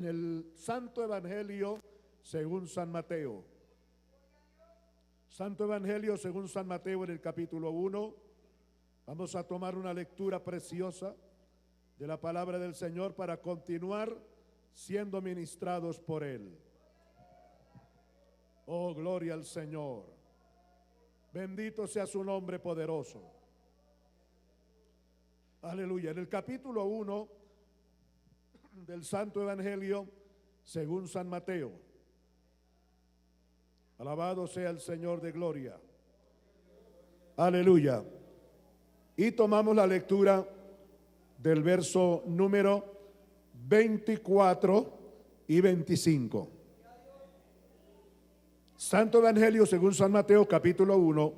El Santo Evangelio según San Mateo. Santo Evangelio según San Mateo en el capítulo 1. Vamos a tomar una lectura preciosa de la palabra del Señor para continuar siendo ministrados por Él. Oh, gloria al Señor. Bendito sea su nombre poderoso. Aleluya. En el capítulo 1 del Santo Evangelio según San Mateo. Alabado sea el Señor de gloria. Aleluya. Y tomamos la lectura del verso número 24 y 25. Santo Evangelio según San Mateo, capítulo 1,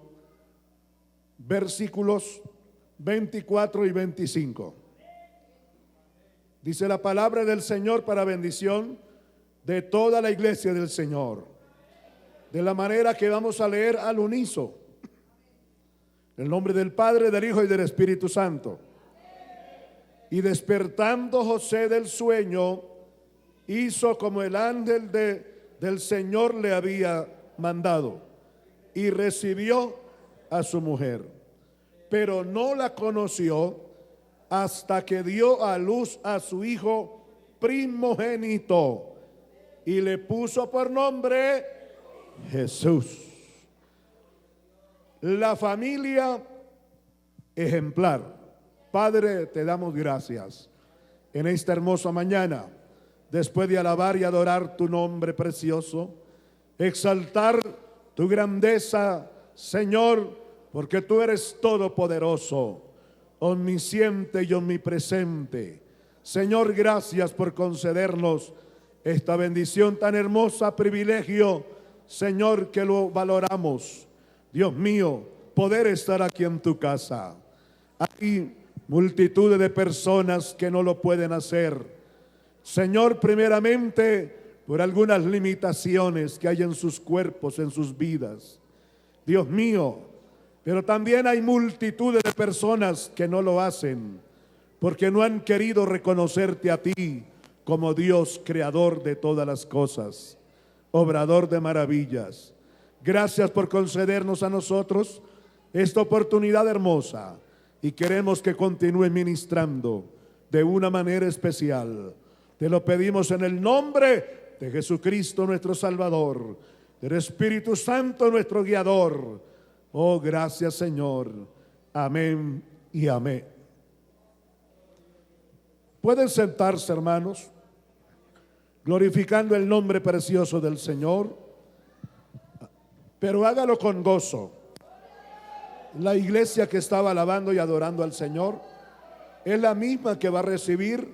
versículos 24 y 25. Dice la palabra del Señor para bendición de toda la iglesia del Señor. De la manera que vamos a leer al unísono. En el nombre del Padre, del Hijo y del Espíritu Santo. Y despertando José del sueño, hizo como el ángel del Señor le había mandado, y recibió a su mujer. Pero no la conoció hasta que dio a luz a su hijo primogénito, y le puso por nombre Jesús. La familia ejemplar. Padre, te damos gracias en esta hermosa mañana, después de alabar y adorar tu nombre precioso, exaltar tu grandeza, Señor, porque tú eres todopoderoso, omnisciente y omnipresente. Señor, gracias por concedernos esta bendición tan hermosa, privilegio, Señor, que lo valoramos. Dios mío, poder estar aquí en tu casa. Hay multitudes de personas que no lo pueden hacer. Señor, primeramente, por algunas limitaciones que hay en sus cuerpos, en sus vidas. Dios mío, pero también hay multitudes de personas que no lo hacen porque no han querido reconocerte a ti como Dios, creador de todas las cosas, obrador de maravillas. Gracias por concedernos a nosotros esta oportunidad hermosa y queremos que continúe ministrando de una manera especial. Te lo pedimos en el nombre de Jesucristo nuestro Salvador, del Espíritu Santo nuestro guiador. Oh, gracias, Señor. Amén y amén. Pueden sentarse, hermanos, glorificando el nombre precioso del Señor, pero hágalo con gozo. La iglesia que estaba alabando y adorando al Señor es la misma que va a recibir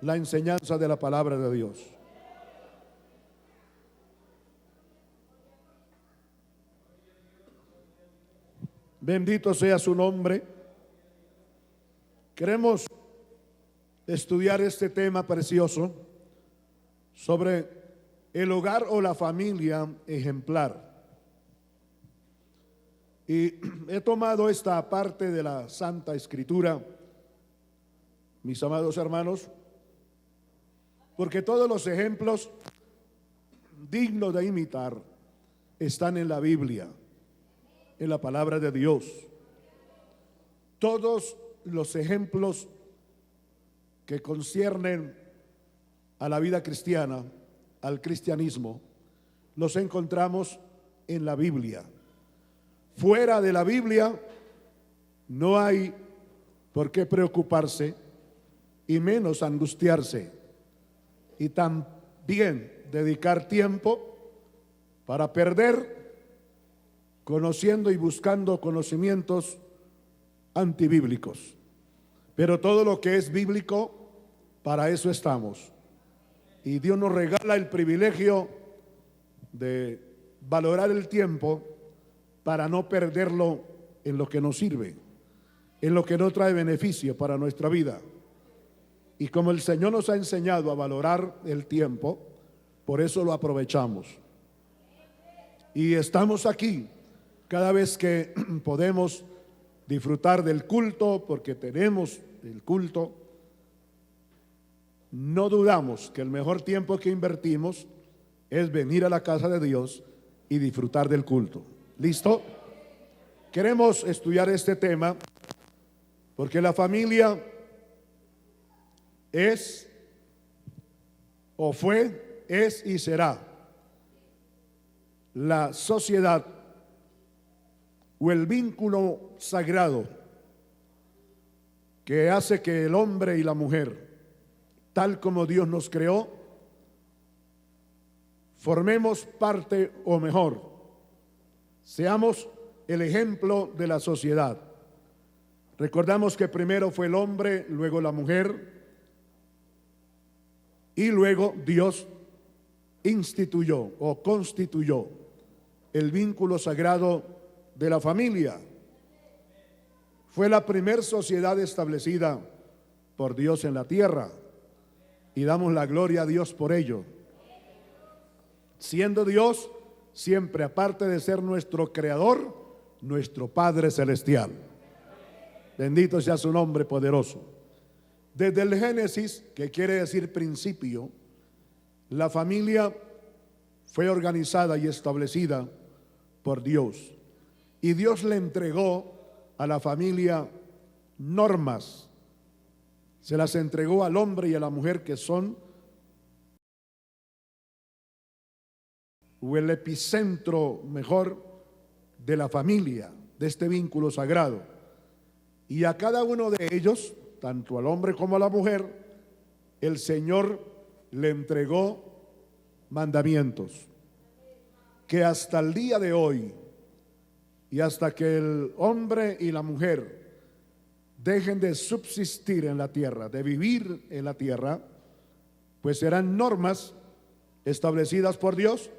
la enseñanza de la palabra de Dios. Bendito sea su nombre. Queremos estudiar este tema precioso sobre el hogar o la familia ejemplar. Y he tomado esta parte de la Santa Escritura, mis amados hermanos, porque todos los ejemplos dignos de imitar están en la Biblia, en la palabra de Dios. Todos los ejemplos que conciernen a la vida cristiana, al cristianismo, los encontramos en la Biblia. Fuera de la Biblia no hay por qué preocuparse y menos angustiarse, y también dedicar tiempo para perder conociendo y buscando conocimientos antibíblicos. Pero todo lo que es bíblico, para eso estamos. Y Dios nos regala el privilegio de valorar el tiempo para no perderlo en lo que nos sirve, en lo que no trae beneficio para nuestra vida. Y como el Señor nos ha enseñado a valorar el tiempo, por eso lo aprovechamos. Y estamos aquí cada vez que podemos disfrutar del culto, porque tenemos el culto. no dudamos que el mejor tiempo que invertimos es venir a la casa de Dios y disfrutar del culto. ¿Listo? Queremos estudiar este tema porque la familia es, o fue, es y será la sociedad o el vínculo sagrado que hace que el hombre y la mujer, tal como Dios nos creó, formemos parte, o mejor, seamos el ejemplo de la sociedad. Recordamos que primero fue el hombre, luego la mujer, y luego Dios instituyó o constituyó el vínculo sagrado de la familia. Fue la primera sociedad establecida por Dios en la tierra y damos la gloria a Dios por ello. Siendo Dios siempre, aparte de ser nuestro creador, nuestro Padre celestial. Bendito sea su nombre poderoso. Desde el Génesis, que quiere decir principio, la familia fue organizada y establecida por Dios. Y Dios le entregó a la familia normas. Se las entregó al hombre y a la mujer, que son o el epicentro mejor de la familia, de este vínculo sagrado. Y a cada uno de ellos, tanto al hombre como a la mujer, el Señor le entregó mandamientos que hasta el día de hoy y hasta que el hombre y la mujer dejen de subsistir en la tierra, de vivir en la tierra, pues serán normas establecidas por Dios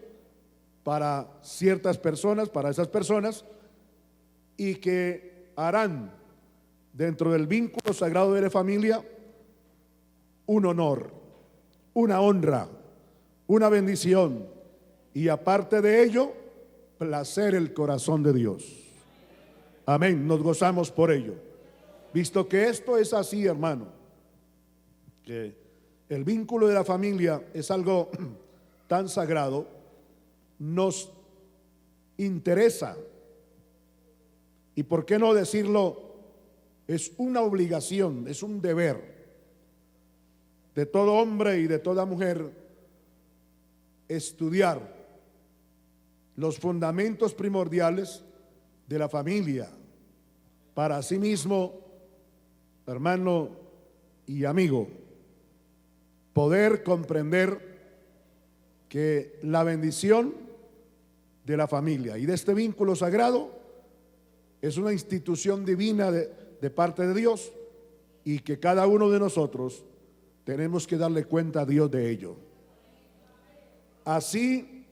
para ciertas personas, para esas personas, y que harán dentro del vínculo sagrado de la familia un honor, una honra, una bendición, y aparte de ello, placer el corazón de Dios. Amén, nos gozamos por ello. Visto que esto es así, hermano, que el vínculo de la familia es algo tan sagrado, nos interesa, y por qué no decirlo, es una obligación, es un deber de todo hombre y de toda mujer estudiar los fundamentos primordiales de la familia para sí mismo, hermano y amigo, poder comprender que la bendición de la familia y de este vínculo sagrado es una institución divina de parte de Dios, y que cada uno de nosotros tenemos que darle cuenta a Dios de ello. Así,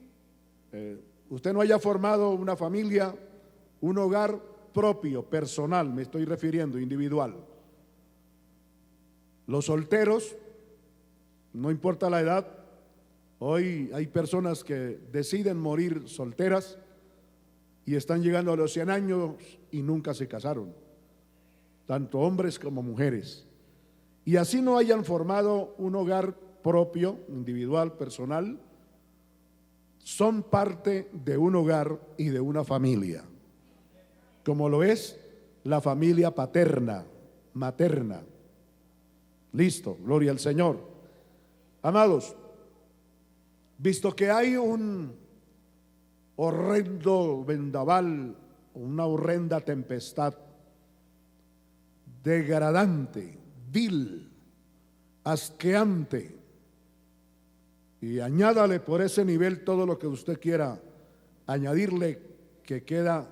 usted no haya formado una familia, un hogar propio, personal, me estoy refiriendo, individual. Los solteros, no importa la edad, hoy hay personas que deciden morir solteras y están llegando a los 100 años y nunca se casaron, tanto hombres como mujeres. Y así no hayan formado un hogar propio, individual, personal, son parte de un hogar y de una familia, como lo es la familia paterna, materna. Listo, gloria al Señor. Amados, visto que hay un horrendo vendaval, una horrenda tempestad, degradante, vil, asqueante, y añádale por ese nivel todo lo que usted quiera añadirle, que queda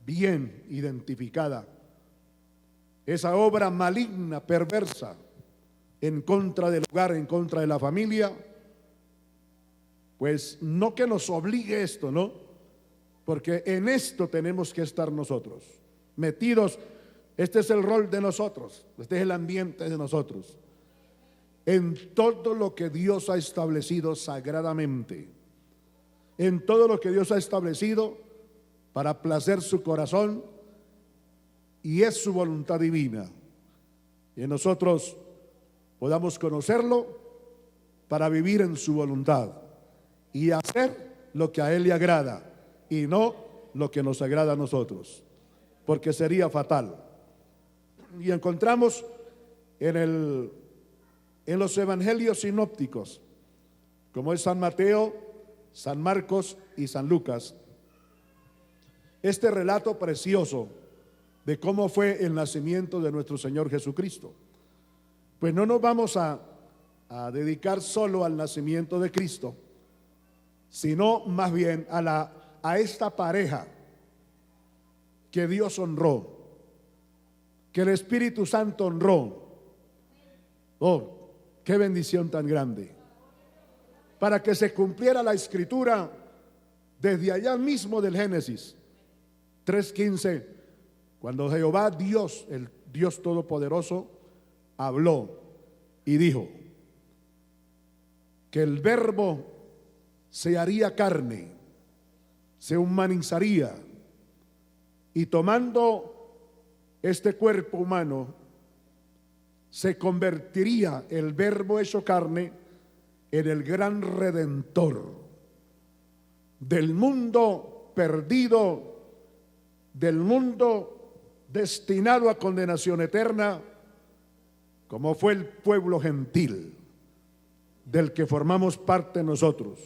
bien identificada esa obra maligna, perversa, en contra del hogar, en contra de la familia. Pues no que nos obligue esto, ¿no? Porque en esto tenemos que estar nosotros metidos. Este es el rol de nosotros, este es el ambiente de nosotros, en todo lo que Dios ha establecido sagradamente, en todo lo que Dios ha establecido para placer su corazón, y es su voluntad divina, y nosotros podamos conocerlo para vivir en su voluntad y hacer lo que a Él le agrada y no lo que nos agrada a nosotros, porque sería fatal. Y encontramos en los evangelios sinópticos, como es San Mateo, San Marcos y San Lucas, este relato precioso de cómo fue el nacimiento de nuestro Señor Jesucristo. Pues no nos vamos a dedicar solo al nacimiento de Cristo, sino más bien a esta pareja que Dios honró, que el Espíritu Santo honró. Oh, qué bendición tan grande. Para que se cumpliera la escritura desde allá mismo del Génesis 3:15, cuando Jehová Dios, el Dios Todopoderoso, habló y dijo que el verbo se haría carne, se humanizaría, y tomando este cuerpo humano, se convertiría el verbo hecho carne en el gran redentor del mundo perdido, del mundo destinado a condenación eterna, como fue el pueblo gentil del que formamos parte nosotros.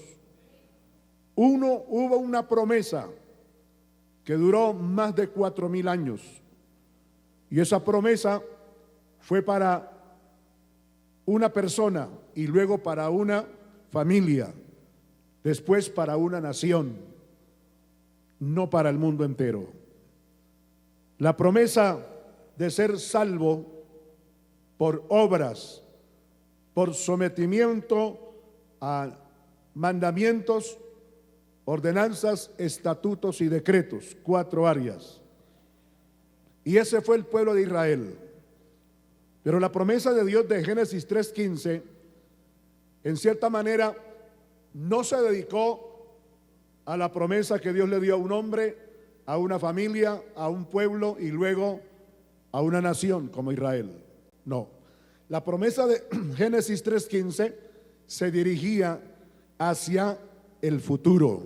Hubo una promesa que duró más de 4000 años, y esa promesa fue para una persona y luego para una familia, después para una nación, no para el mundo entero. La promesa de ser salvo por obras, por sometimiento a mandamientos, ordenanzas, estatutos y decretos, 4 áreas. Y ese fue el pueblo de Israel. Pero la promesa de Dios de Génesis 3:15, en cierta manera, no se dedicó a la promesa que Dios le dio a un hombre, a una familia, a un pueblo y luego a una nación como Israel. No, la promesa de Génesis 3:15 se dirigía hacia el futuro,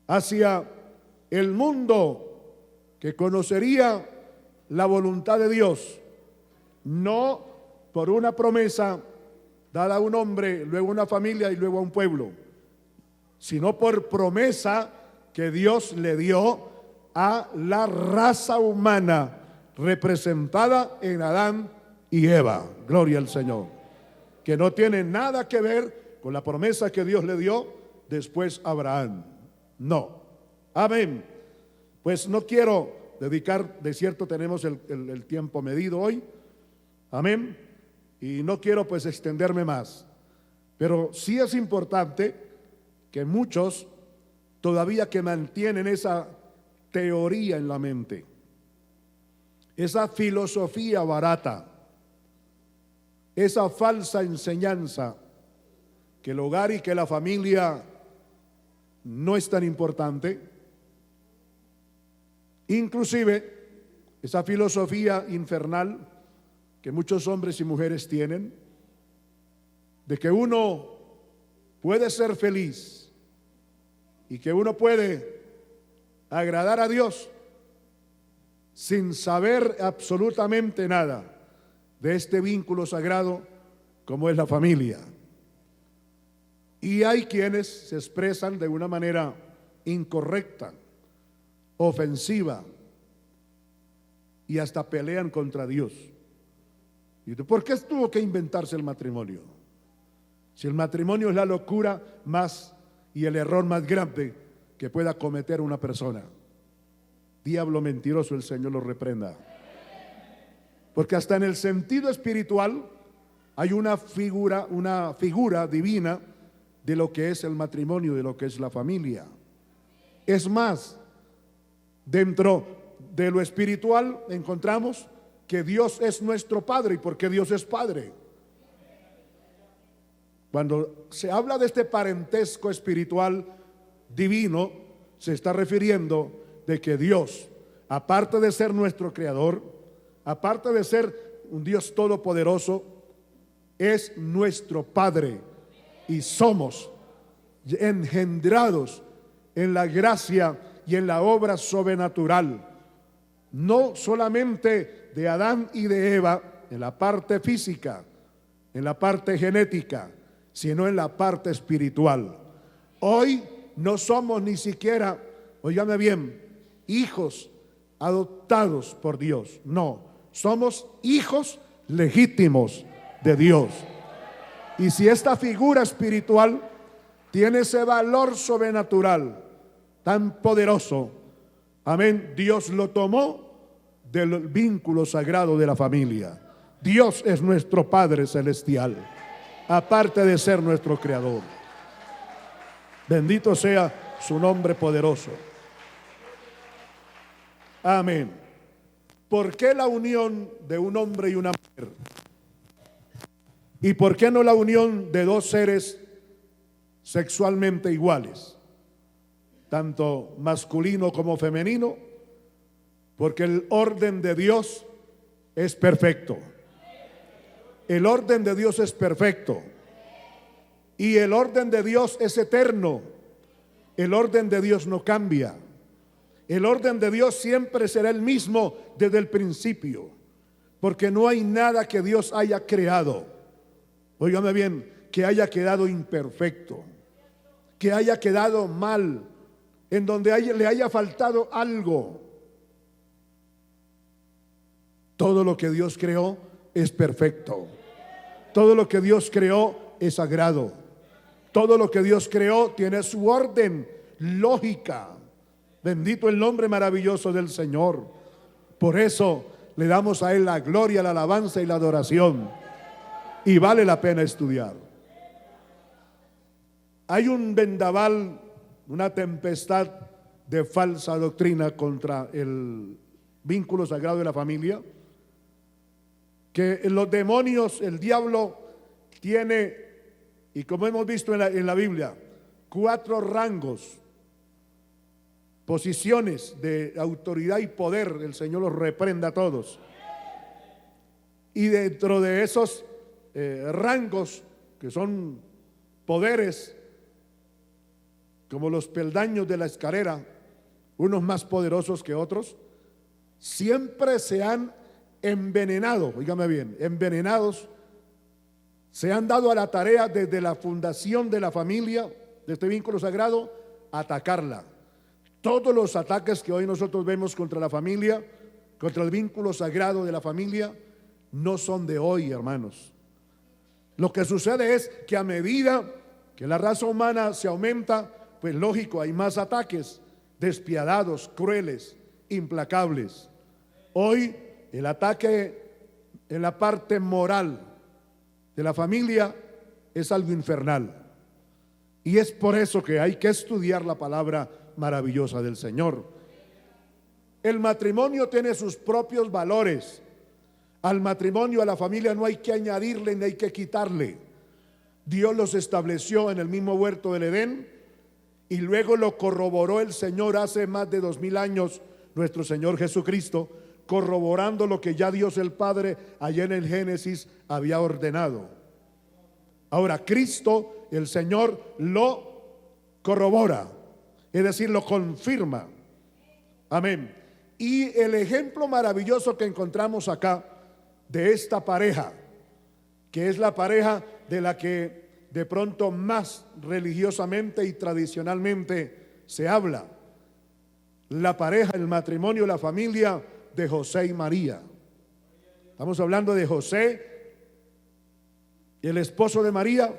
hacia el mundo que conocería la voluntad de Dios, no por una promesa dada a un hombre, luego a una familia y luego a un pueblo, sino por promesa que Dios le dio a la raza humana representada en Adán y Eva. Gloria al Señor. Que no tiene nada que ver con la promesa que Dios le dio después a Abraham. No. Amén. Pues no quiero dedicar, de cierto tenemos el tiempo medido hoy. Amén. Y no quiero pues extenderme más. Pero sí es importante que muchos todavía que mantienen esa teoría en la mente, esa filosofía barata, esa falsa enseñanza que el hogar y que la familia no es tan importante, inclusive esa filosofía infernal que muchos hombres y mujeres tienen, de que uno puede ser feliz y que uno puede agradar a Dios sin saber absolutamente nada de este vínculo sagrado como es la familia. Y hay quienes se expresan de una manera incorrecta, ofensiva, y hasta pelean contra Dios. Y ¿por qué tuvo que inventarse el matrimonio? Si el matrimonio es la locura más y el error más grande que pueda cometer una persona. Diablo mentiroso, el Señor lo reprenda. Porque hasta en el sentido espiritual hay una figura divina de lo que es el matrimonio, de lo que es la familia. Es más, dentro de lo espiritual encontramos que Dios es nuestro Padre. ¿Y por qué Dios es Padre? Cuando se habla de este parentesco espiritual divino, se está refiriendo de que Dios, aparte de ser nuestro creador, aparte de ser un Dios todopoderoso, es nuestro Padre y somos engendrados en la gracia y en la obra sobrenatural, no solamente de Adán y de Eva en la parte física, en la parte genética, sino en la parte espiritual. Hoy no somos ni siquiera, óigame bien, hijos adoptados por Dios. No, somos hijos legítimos de Dios. Y si esta figura espiritual tiene ese valor sobrenatural tan poderoso, amén, Dios lo tomó del vínculo sagrado de la familia. Dios es nuestro Padre celestial, aparte de ser nuestro Creador. Bendito sea su nombre poderoso. Amén. ¿Por qué la unión de un hombre y una mujer? ¿Y por qué no la unión de dos seres sexualmente iguales, tanto masculino como femenino? Porque el orden de Dios es perfecto. El orden de Dios es perfecto. Y el orden de Dios es eterno. El orden de Dios no cambia. El orden de Dios siempre será el mismo desde el principio, porque no hay nada que Dios haya creado, óigame bien, que haya quedado imperfecto, que haya quedado mal, en donde le haya faltado algo. Todo lo que Dios creó es perfecto. Todo lo que Dios creó es sagrado. Todo lo que Dios creó tiene su orden, lógica. Bendito el nombre maravilloso del Señor. Por eso le damos a Él la gloria, la alabanza y la adoración. Y vale la pena estudiar. Hay un vendaval, una tempestad de falsa doctrina contra el vínculo sagrado de la familia, que los demonios, el diablo tiene, y como hemos visto en la Biblia, 4 rangos, posiciones de autoridad y poder. El Señor los reprenda a todos. Y dentro de esos rangos, que son poderes, como los peldaños de la escalera, unos más poderosos que otros, siempre se han envenenado, oígame bien, envenenados, se han dado a la tarea desde la fundación de la familia, de este vínculo sagrado, atacarla. Todos los ataques que hoy nosotros vemos contra la familia, contra el vínculo sagrado de la familia, no son de hoy, hermanos. Lo que sucede es que a medida que la raza humana se aumenta, pues lógico, hay más ataques despiadados, crueles, implacables. Hoy el ataque en la parte moral de la familia es algo infernal. Y es por eso que hay que estudiar la palabra maravillosa del Señor. El matrimonio tiene sus propios valores. Al matrimonio, a la familia, no hay que añadirle ni hay que quitarle. Dios los estableció en el mismo huerto del Edén y luego lo corroboró el Señor hace más de 2000 años, nuestro Señor Jesucristo, corroborando lo que ya Dios el Padre allá en el Génesis había ordenado. Ahora Cristo, el Señor, lo corrobora, es decir, lo confirma. Amén. Y el ejemplo maravilloso que encontramos acá de esta pareja, que es la pareja de la que de pronto más religiosamente y tradicionalmente se habla, la pareja, el matrimonio, la familia de José y María. Estamos hablando de José, el esposo de María,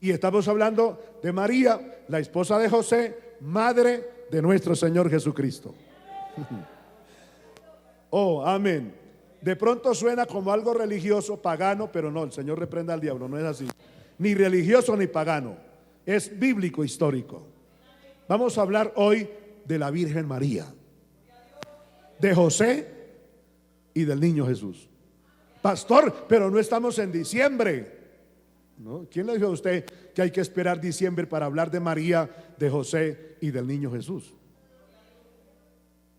y estamos hablando de María, la esposa de José, madre de nuestro Señor Jesucristo. Oh, amén. De pronto suena como algo religioso, pagano, pero no, el Señor reprenda al diablo, no es así. Ni religioso ni pagano, es bíblico, histórico. Vamos a hablar hoy de la Virgen María, de José y del niño Jesús. Pastor, pero no estamos en diciembre, ¿no? ¿Quién le dijo a usted que hay que esperar diciembre para hablar de María, de José y del niño Jesús?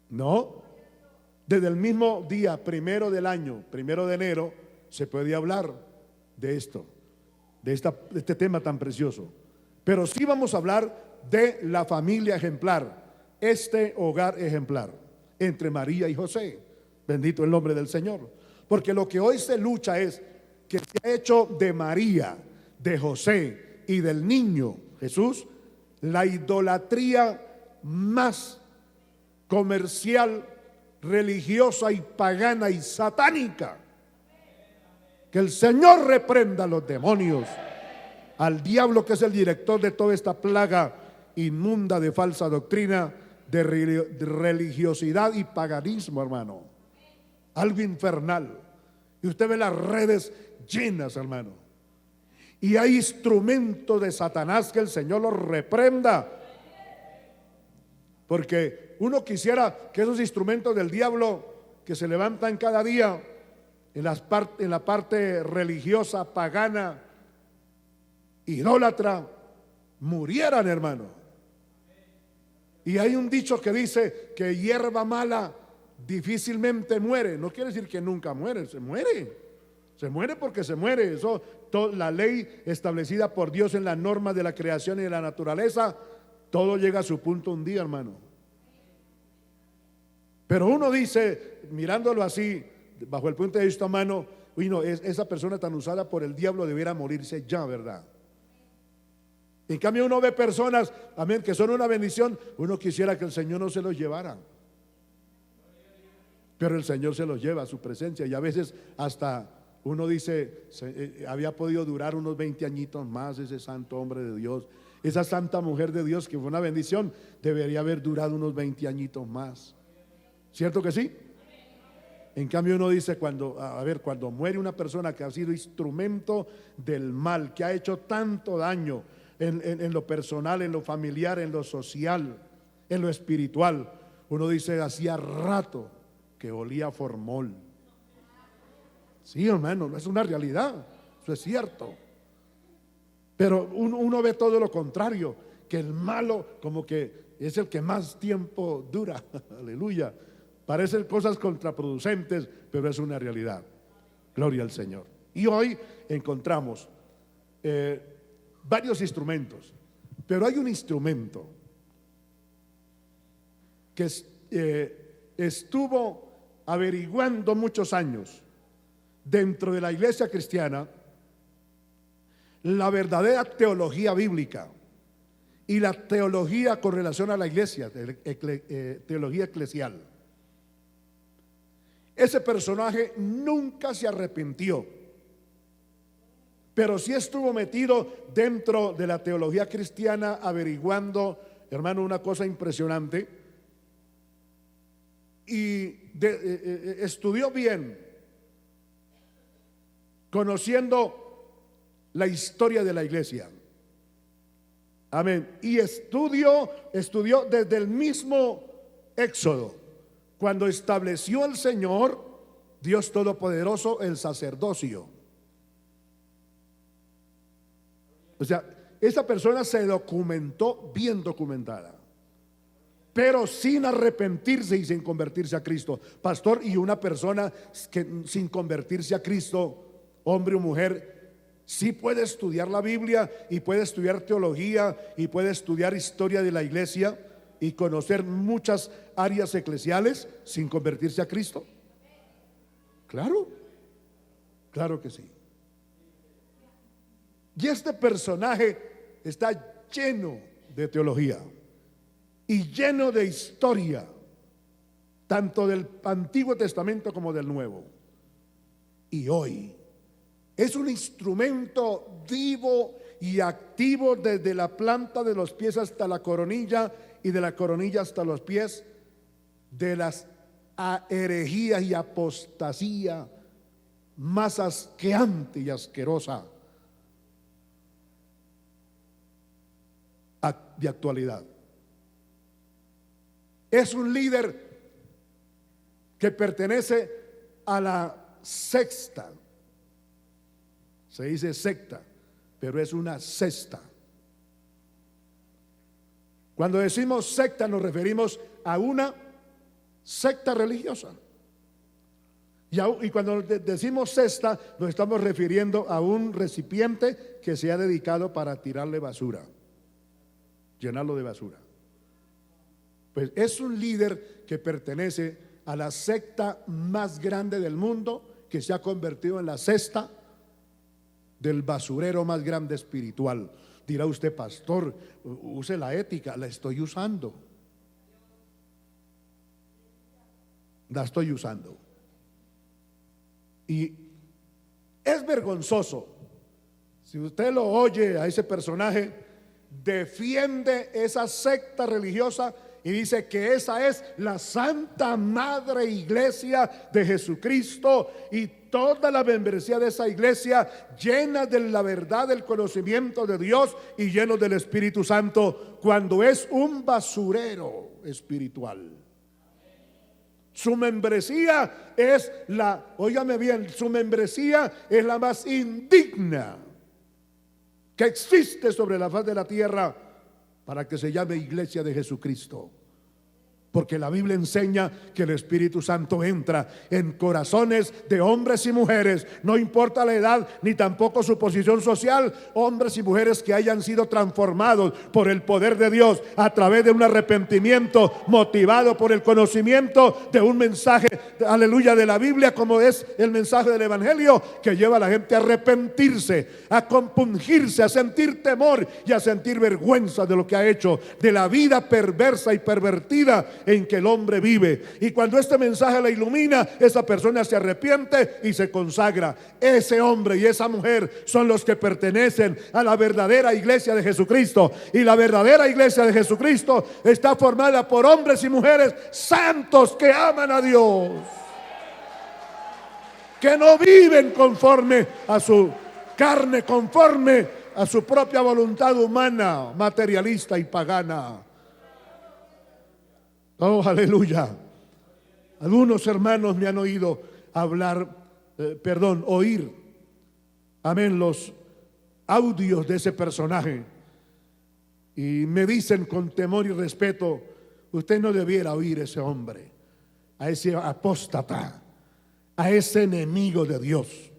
No, desde el mismo día primero del año, 1 de enero, se puede hablar de esto. de este tema tan precioso. Pero sí vamos a hablar de la familia ejemplar, este hogar ejemplar entre María y José. Bendito el nombre del Señor. Porque lo que hoy se lucha es que se ha hecho de María, de José y del niño Jesús la idolatría más comercial, religiosa y pagana y satánica. Que el Señor reprenda a los demonios, al diablo que es el director de toda esta plaga inmunda de falsa doctrina, de religiosidad y paganismo, hermano. Algo infernal. Y usted ve las redes llenas, hermano. Y hay instrumentos de Satanás que el Señor los reprenda. Porque uno quisiera que esos instrumentos del diablo que se levantan cada día en la parte religiosa, pagana, idólatra, murieran, hermano. Y hay un dicho que dice que hierba mala difícilmente muere. No quiere decir que nunca muere, se muere. Se muere porque se muere. Eso, la ley establecida por Dios en las normas de la creación y de la naturaleza, todo llega a su punto un día, hermano. Pero uno dice, mirándolo así, bajo el punto de vista humano, uy, no, esa persona tan usada por el diablo debiera morirse ya, ¿verdad? En cambio uno ve personas, amén, que son una bendición. Uno quisiera que el Señor no se los llevara, pero el Señor se los lleva a su presencia. Y a veces hasta uno dice, había podido durar unos 20 añitos más ese santo hombre de Dios, esa santa mujer de Dios que fue una bendición, debería haber durado unos 20 añitos más. ¿Cierto que sí? En cambio uno dice, cuando muere una persona que ha sido instrumento del mal, que ha hecho tanto daño en lo personal, en lo familiar, en lo social, en lo espiritual, uno dice, hacía rato que olía a formol. Sí, hermano, es una realidad, eso es cierto. Pero uno ve todo lo contrario, que el malo como que es el que más tiempo dura. Aleluya. Parecen cosas contraproducentes, pero es una realidad. Gloria al Señor. Y hoy encontramos varios instrumentos, pero hay un instrumento que estuvo averiguando muchos años dentro de la iglesia cristiana la verdadera teología bíblica y la teología con relación a la iglesia, teología eclesial. Ese personaje nunca se arrepintió, pero sí estuvo metido dentro de la teología cristiana averiguando, hermano, una cosa impresionante, y estudió bien, conociendo la historia de la iglesia. Amén. Y estudió desde el mismo Éxodo, cuando estableció el Señor, Dios Todopoderoso, el sacerdocio. O sea, esa persona se documentó bien documentada, pero sin arrepentirse y sin convertirse a Cristo. Pastor, y una persona que sin convertirse a Cristo, hombre o mujer, sí puede estudiar la Biblia y puede estudiar teología y puede estudiar historia de la iglesia y conocer muchas áreas eclesiales sin convertirse a Cristo. Claro, claro que sí. Y este personaje está lleno de teología y lleno de historia, tanto del Antiguo Testamento como del Nuevo. Y hoy es un instrumento vivo y activo desde la planta de los pies hasta la coronilla y de la coronilla hasta los pies de las herejías y apostasía más asqueante y asquerosa de actualidad. Es un líder que pertenece a la sexta, se dice secta, pero es una cesta. Cuando decimos secta nos referimos a una secta religiosa Y cuando decimos cesta, nos estamos refiriendo a un recipiente que se ha dedicado para tirarle basura, llenarlo de basura. Pues es un líder que pertenece a la secta más grande del mundo, que se ha convertido en la cesta del basurero más grande espiritual. Dirá usted, pastor, use la ética. La estoy usando. La estoy usando. Y es vergonzoso. Si usted lo oye a ese personaje, defiende esa secta religiosa y dice que esa es la Santa Madre Iglesia de Jesucristo, y toda la membresía de esa iglesia llena de la verdad, del conocimiento de Dios y lleno del Espíritu Santo, cuando es un basurero espiritual. Su membresía es óigame bien, su membresía es la más indigna que existe sobre la faz de la tierra para que se llame Iglesia de Jesucristo. Porque la Biblia enseña que el Espíritu Santo entra en corazones de hombres y mujeres, no importa la edad ni tampoco su posición social, hombres y mujeres que hayan sido transformados por el poder de Dios a través de un arrepentimiento motivado por el conocimiento de un mensaje, aleluya, de la Biblia, como es el mensaje del Evangelio, que lleva a la gente a arrepentirse, a compungirse, a sentir temor y a sentir vergüenza de lo que ha hecho, de la vida perversa y pervertida en que el hombre vive. Y cuando este mensaje la ilumina, esa persona se arrepiente y se consagra. Ese hombre y esa mujer son los que pertenecen a la verdadera iglesia de Jesucristo. Y la verdadera iglesia de Jesucristo está formada por hombres y mujeres santos que aman a Dios, que no viven conforme a su carne, conforme a su propia voluntad humana, materialista y pagana. Oh, aleluya. Algunos hermanos me han oído oír, amén, los audios de ese personaje, y me dicen con temor y respeto: usted no debiera oír a ese hombre, a ese apóstata, a ese enemigo de Dios.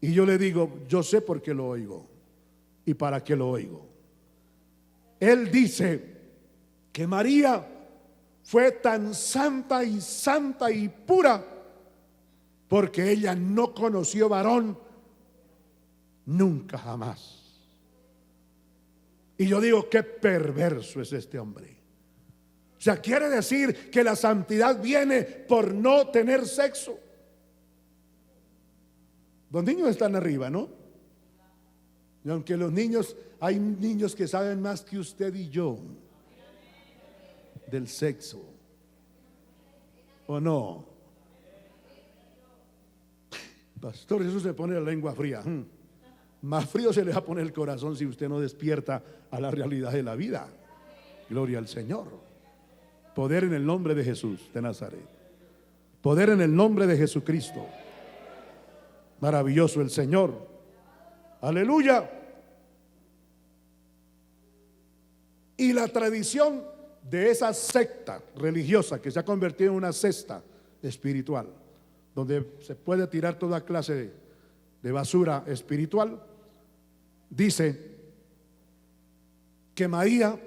Y yo le digo: yo sé por qué lo oigo y para qué lo oigo. Él dice que María fue tan santa y pura porque ella no conoció varón nunca jamás. Y yo digo: qué perverso es este hombre. O sea, quiere decir que la santidad viene por no tener sexo. Los niños están arriba, ¿no? Y aunque los niños, hay niños que saben más que usted y yo del sexo, ¿o no? Pastor, eso se pone la lengua fría. Más frío se le va a poner el corazón si usted no despierta a la realidad de la vida. Gloria al Señor. Poder en el nombre de Jesús de Nazaret. Poder en el nombre de Jesucristo. Maravilloso el Señor. Aleluya. Y la tradición de esa secta religiosa que se ha convertido en una cesta espiritual, donde se puede tirar toda clase de basura espiritual, dice que María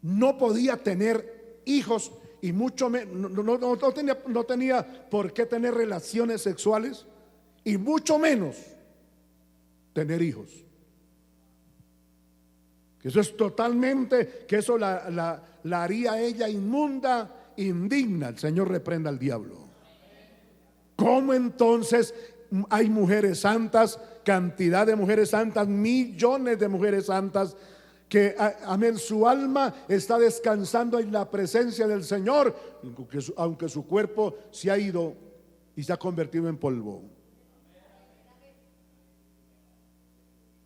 no podía tener hijos, y mucho menos no tenía por qué tener relaciones sexuales, y mucho menos tener hijos. Que eso es totalmente, que eso la haría ella inmunda, indigna. El Señor reprenda al diablo. ¿Cómo entonces hay mujeres santas, cantidad de mujeres santas, millones de mujeres santas, que amén, su alma está descansando en la presencia del Señor, aunque su cuerpo se ha ido y se ha convertido en polvo?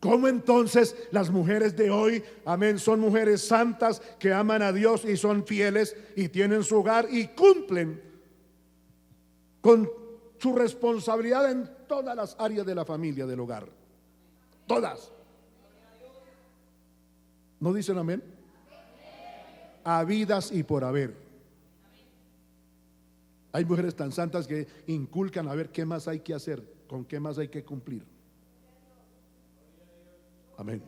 ¿Cómo entonces las mujeres de hoy, amén, son mujeres santas que aman a Dios y son fieles y tienen su hogar y cumplen con su responsabilidad en todas las áreas de la familia, del hogar? Todas. ¿No dicen amén? Habidas y por haber. Hay mujeres tan santas que inculcan a ver qué más hay que hacer, con qué más hay que cumplir. Amén.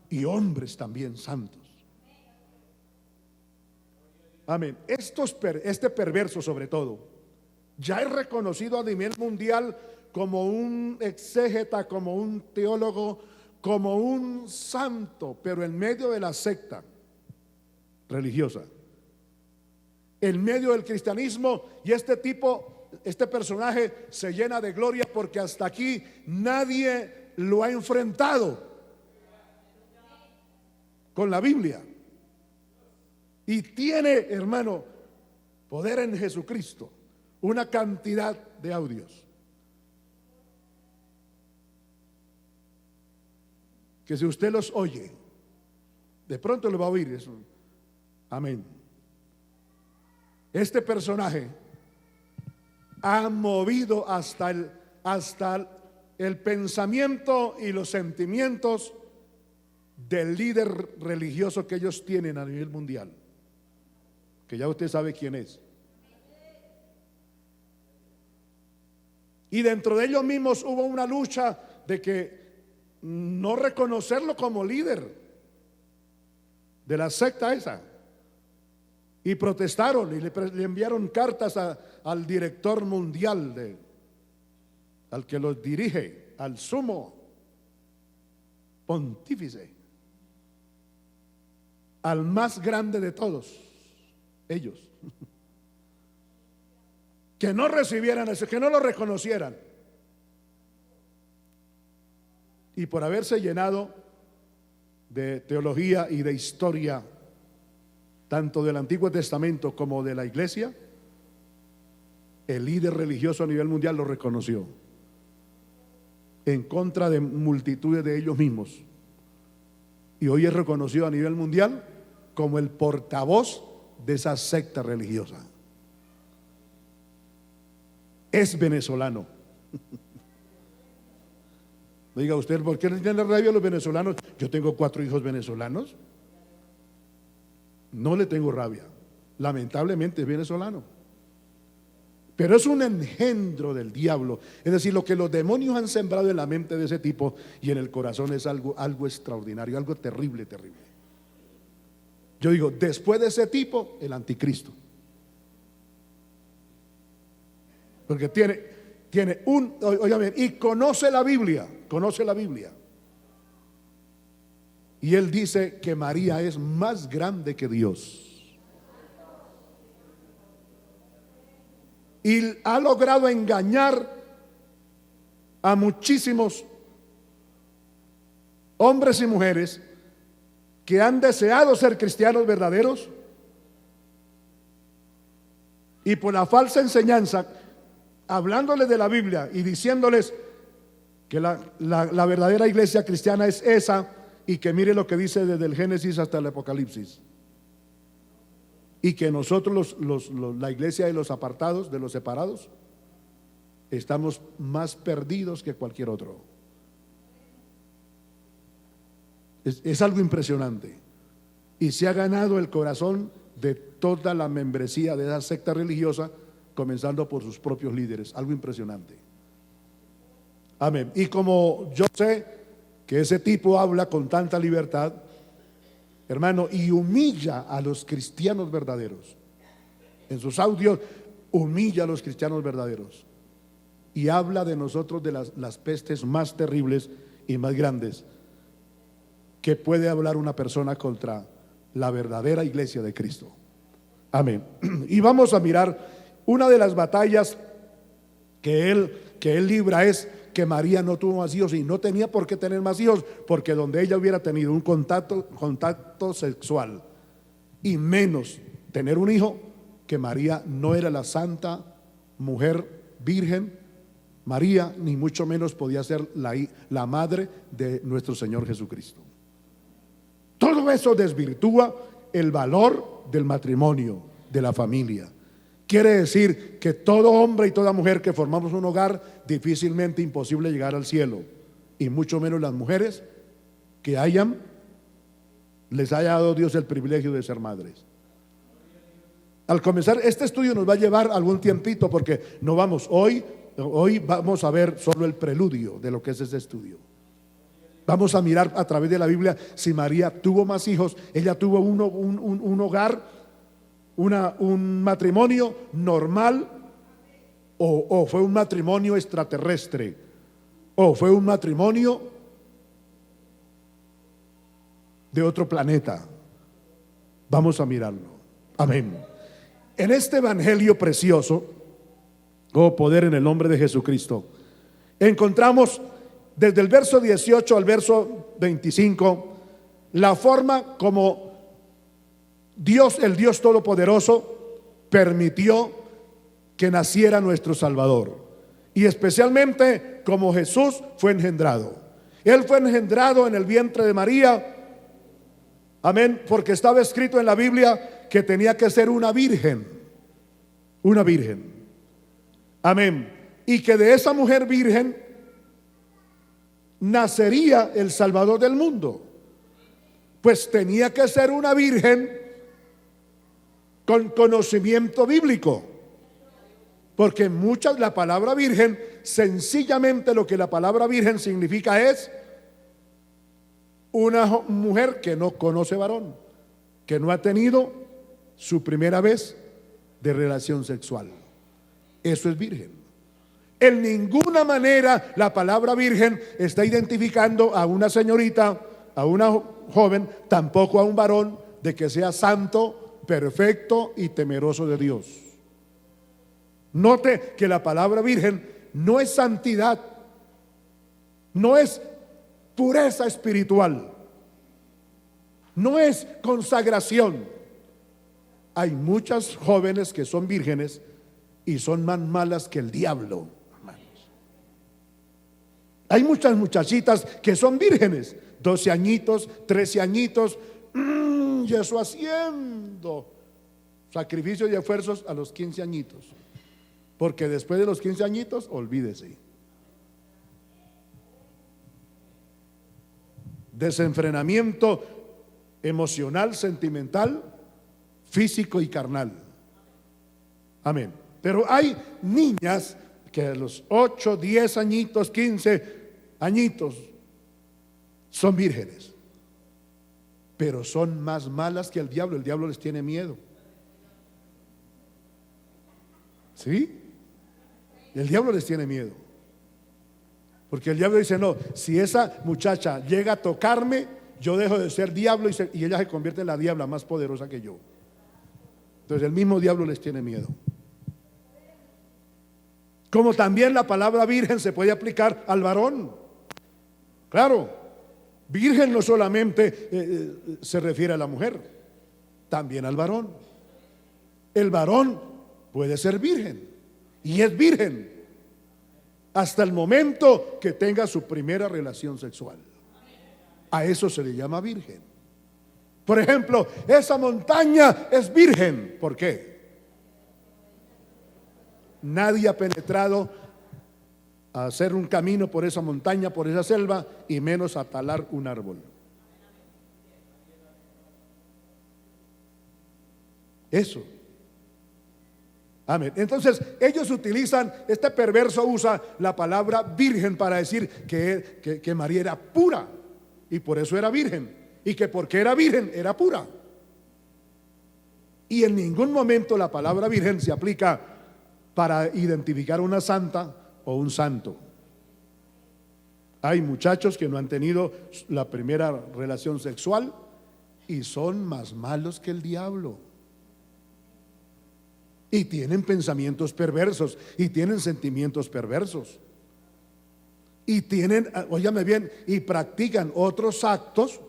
Y hombres también santos. Amén. Este perverso sobre todo, ya es reconocido a nivel mundial como un exégeta, como un teólogo, como un santo, pero en medio de la secta religiosa, en medio del cristianismo, y este personaje se llena de gloria porque hasta aquí nadie lo ha enfrentado con la Biblia. Y tiene, hermano, poder en Jesucristo, una cantidad de audios que si usted los oye, de pronto lo va a oír eso. Amén. Este personaje ha movido hasta el pensamiento y los sentimientos del líder religioso que ellos tienen a nivel mundial, que ya usted sabe quién es. Y dentro de ellos mismos hubo una lucha de que no reconocerlo como líder de la secta esa, y protestaron y le enviaron cartas al director mundial, al que los dirige, al sumo pontífice, al más grande de todos ellos, que no recibieran eso, que no lo reconocieran. Y por haberse llenado de teología y de historia, tanto del Antiguo Testamento como de la iglesia, el líder religioso a nivel mundial lo reconoció, en contra de multitudes de ellos mismos. Y hoy es reconocido a nivel mundial como el portavoz de esa secta religiosa. Es venezolano. Diga usted, ¿por qué no tiene rabia a los venezolanos? Yo tengo 4 hijos venezolanos. No le tengo rabia. Lamentablemente es venezolano. Pero es un engendro del diablo. Es decir, lo que los demonios han sembrado en la mente de ese tipo y en el corazón es algo extraordinario, algo terrible, terrible. Yo digo, después de ese tipo, el anticristo. Porque tiene óigame, y conoce la Biblia. Y él dice que María es más grande que Dios. Y ha logrado engañar a muchísimos hombres y mujeres que han deseado ser cristianos verdaderos, y por la falsa enseñanza, hablándoles de la Biblia y diciéndoles que la verdadera iglesia cristiana es esa, y que mire lo que dice desde el Génesis hasta el Apocalipsis, y que nosotros la iglesia de los apartados, de los separados, estamos más perdidos que cualquier otro. Es algo impresionante, y se ha ganado el corazón de toda la membresía de esa secta religiosa, comenzando por sus propios líderes. Algo impresionante. Amén. Y como yo sé que ese tipo habla con tanta libertad, hermano, y humilla a los cristianos verdaderos, en sus audios humilla a los cristianos verdaderos y habla de nosotros, de las pestes más terribles y más grandes que puede hablar una persona contra la verdadera iglesia de Cristo. Amén. Y vamos a mirar una de las batallas que él libra, es que María no tuvo más hijos, y no tenía por qué tener más hijos, porque donde ella hubiera tenido un contacto sexual y menos tener un hijo, que María no era la santa mujer virgen María, ni mucho menos podía ser la madre de nuestro Señor Jesucristo. Todo eso desvirtúa el valor del matrimonio, de la familia. Quiere decir que todo hombre y toda mujer que formamos un hogar, difícilmente imposible llegar al cielo, y mucho menos las mujeres que les haya dado Dios el privilegio de ser madres. Al comenzar este estudio nos va a llevar algún tiempito, porque no vamos hoy vamos a ver solo el preludio de lo que es este estudio. Vamos a mirar a través de la Biblia si María tuvo más hijos. Ella tuvo un hogar, un matrimonio normal, o fue un matrimonio extraterrestre, o fue un matrimonio de otro planeta. Vamos a mirarlo. Amén. En este evangelio precioso, oh poder en el nombre de Jesucristo, encontramos desde el verso 18 al verso 25 la forma como Dios, el Dios Todopoderoso, permitió que naciera nuestro Salvador, y especialmente como Jesús fue engendrado. Él fue engendrado en el vientre de María, amén, porque estaba escrito en la Biblia que tenía que ser una virgen, amén, y que de esa mujer virgen nacería el Salvador del mundo. Pues tenía que ser una virgen con conocimiento bíblico, porque la palabra virgen, sencillamente lo que la palabra virgen significa es una mujer que no conoce varón, que no ha tenido su primera vez de relación sexual. Eso es virgen. En ninguna manera la palabra virgen está identificando a una señorita, a una joven, tampoco a un varón, de que sea santo, perfecto y temeroso de Dios. Note que la palabra virgen no es santidad, no es pureza espiritual, no es consagración. Hay muchas jóvenes que son vírgenes y son más malas que el diablo, hermanos. Hay muchas muchachitas que son vírgenes, 12 añitos, 13 añitos, y eso haciendo sacrificios y esfuerzos a los 15 añitos, porque después de los 15 añitos, olvídese. Desenfrenamiento emocional, sentimental, físico y carnal. Amén. Pero hay niñas que a los 8, 10 añitos, 15 añitos son vírgenes, pero son más malas que el diablo. El diablo les tiene miedo. ¿Sí? El diablo les tiene miedo, porque el diablo dice: no, si esa muchacha llega a tocarme, yo dejo de ser diablo y ella se convierte en la diabla más poderosa que yo. Entonces el mismo diablo les tiene miedo. Como también la palabra virgen se puede aplicar al varón. Claro, virgen no solamente se refiere a la mujer, también al varón. El varón puede ser virgen, y es virgen hasta el momento que tenga su primera relación sexual. A eso se le llama virgen. Por ejemplo, esa montaña es virgen. ¿Por qué? Nadie ha penetrado a hacer un camino por esa montaña, por esa selva, y menos a talar un árbol. Eso. Amén. Entonces ellos utilizan, este perverso usa la palabra virgen para decir que María era pura, y por eso era virgen, y que porque era virgen era pura. Y en ningún momento la palabra virgen se aplica para identificar a una santa o un santo. Hay muchachos que no han tenido la primera relación sexual y son más malos que el diablo, y tienen pensamientos perversos, y tienen sentimientos perversos, y tienen, óyame bien, y practican otros actos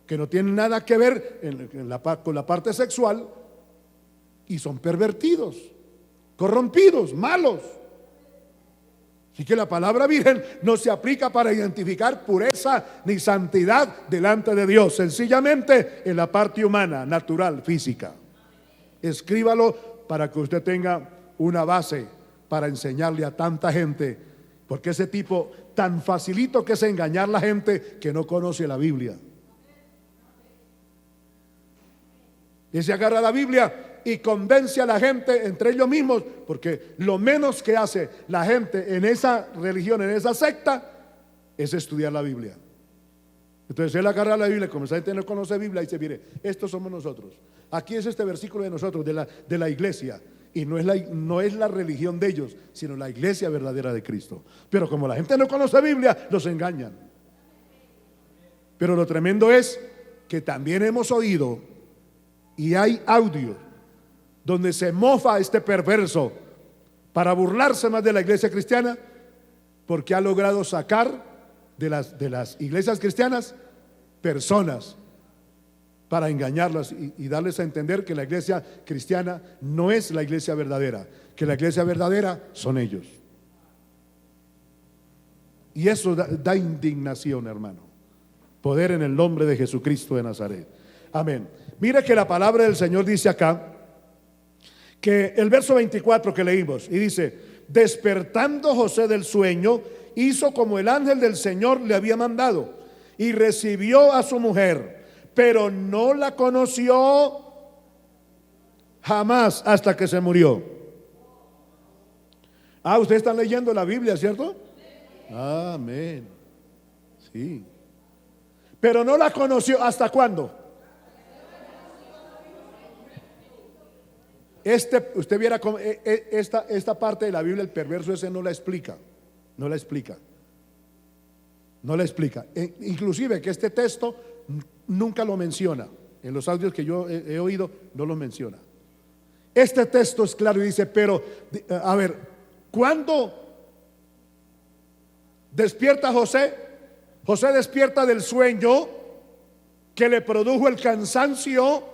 que no tienen nada que ver con la parte sexual, y son pervertidos, corrompidos, malos. Así que la palabra virgen no se aplica para identificar pureza ni santidad delante de Dios, sencillamente en la parte humana, natural, física. Escríbalo para que usted tenga una base para enseñarle a tanta gente, porque ese tipo tan facilito que es engañar a la gente que no conoce la Biblia. Y se agarra la Biblia y convence a la gente entre ellos mismos, porque lo menos que hace la gente en esa religión, en esa secta, es estudiar la Biblia. Entonces él agarra la Biblia, como esa gente no conoce Biblia, y dice: mire, estos somos nosotros. Aquí es este versículo de nosotros, de la iglesia. Y no es la religión de ellos, sino la iglesia verdadera de Cristo. Pero como la gente no conoce Biblia, los engañan. Pero lo tremendo es que también hemos oído, y hay audio donde se mofa a este perverso para burlarse más de la iglesia cristiana, porque ha logrado sacar de las iglesias cristianas personas para engañarlas y darles a entender que la iglesia cristiana no es la iglesia verdadera, que la iglesia verdadera son ellos. Y eso da indignación, hermano. Poder en el nombre de Jesucristo de Nazaret. Amén. Mire que la palabra del Señor dice acá, que el verso 24 que leímos, y dice: despertando José del sueño, hizo como el ángel del Señor le había mandado, y recibió a su mujer, pero no la conoció jamás hasta que se murió. Ustedes están leyendo la Biblia, ¿cierto? Amén. Sí. Pero no la conoció, ¿hasta cuándo? Usted viera cómo esta parte de la Biblia, el perverso ese no la explica. No la explica. No la explica. Inclusive que este texto nunca lo menciona. En los audios que yo he oído no lo menciona. Este texto es claro y dice: pero, a ver, ¿cuándo despierta José? José despierta del sueño que le produjo el cansancio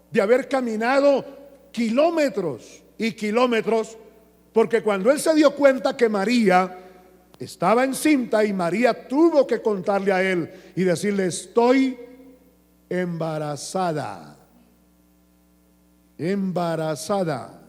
de haber caminado kilómetros y kilómetros, porque cuando él se dio cuenta que María estaba encinta, y María tuvo que contarle a él y decirle: estoy embarazada. Embarazada.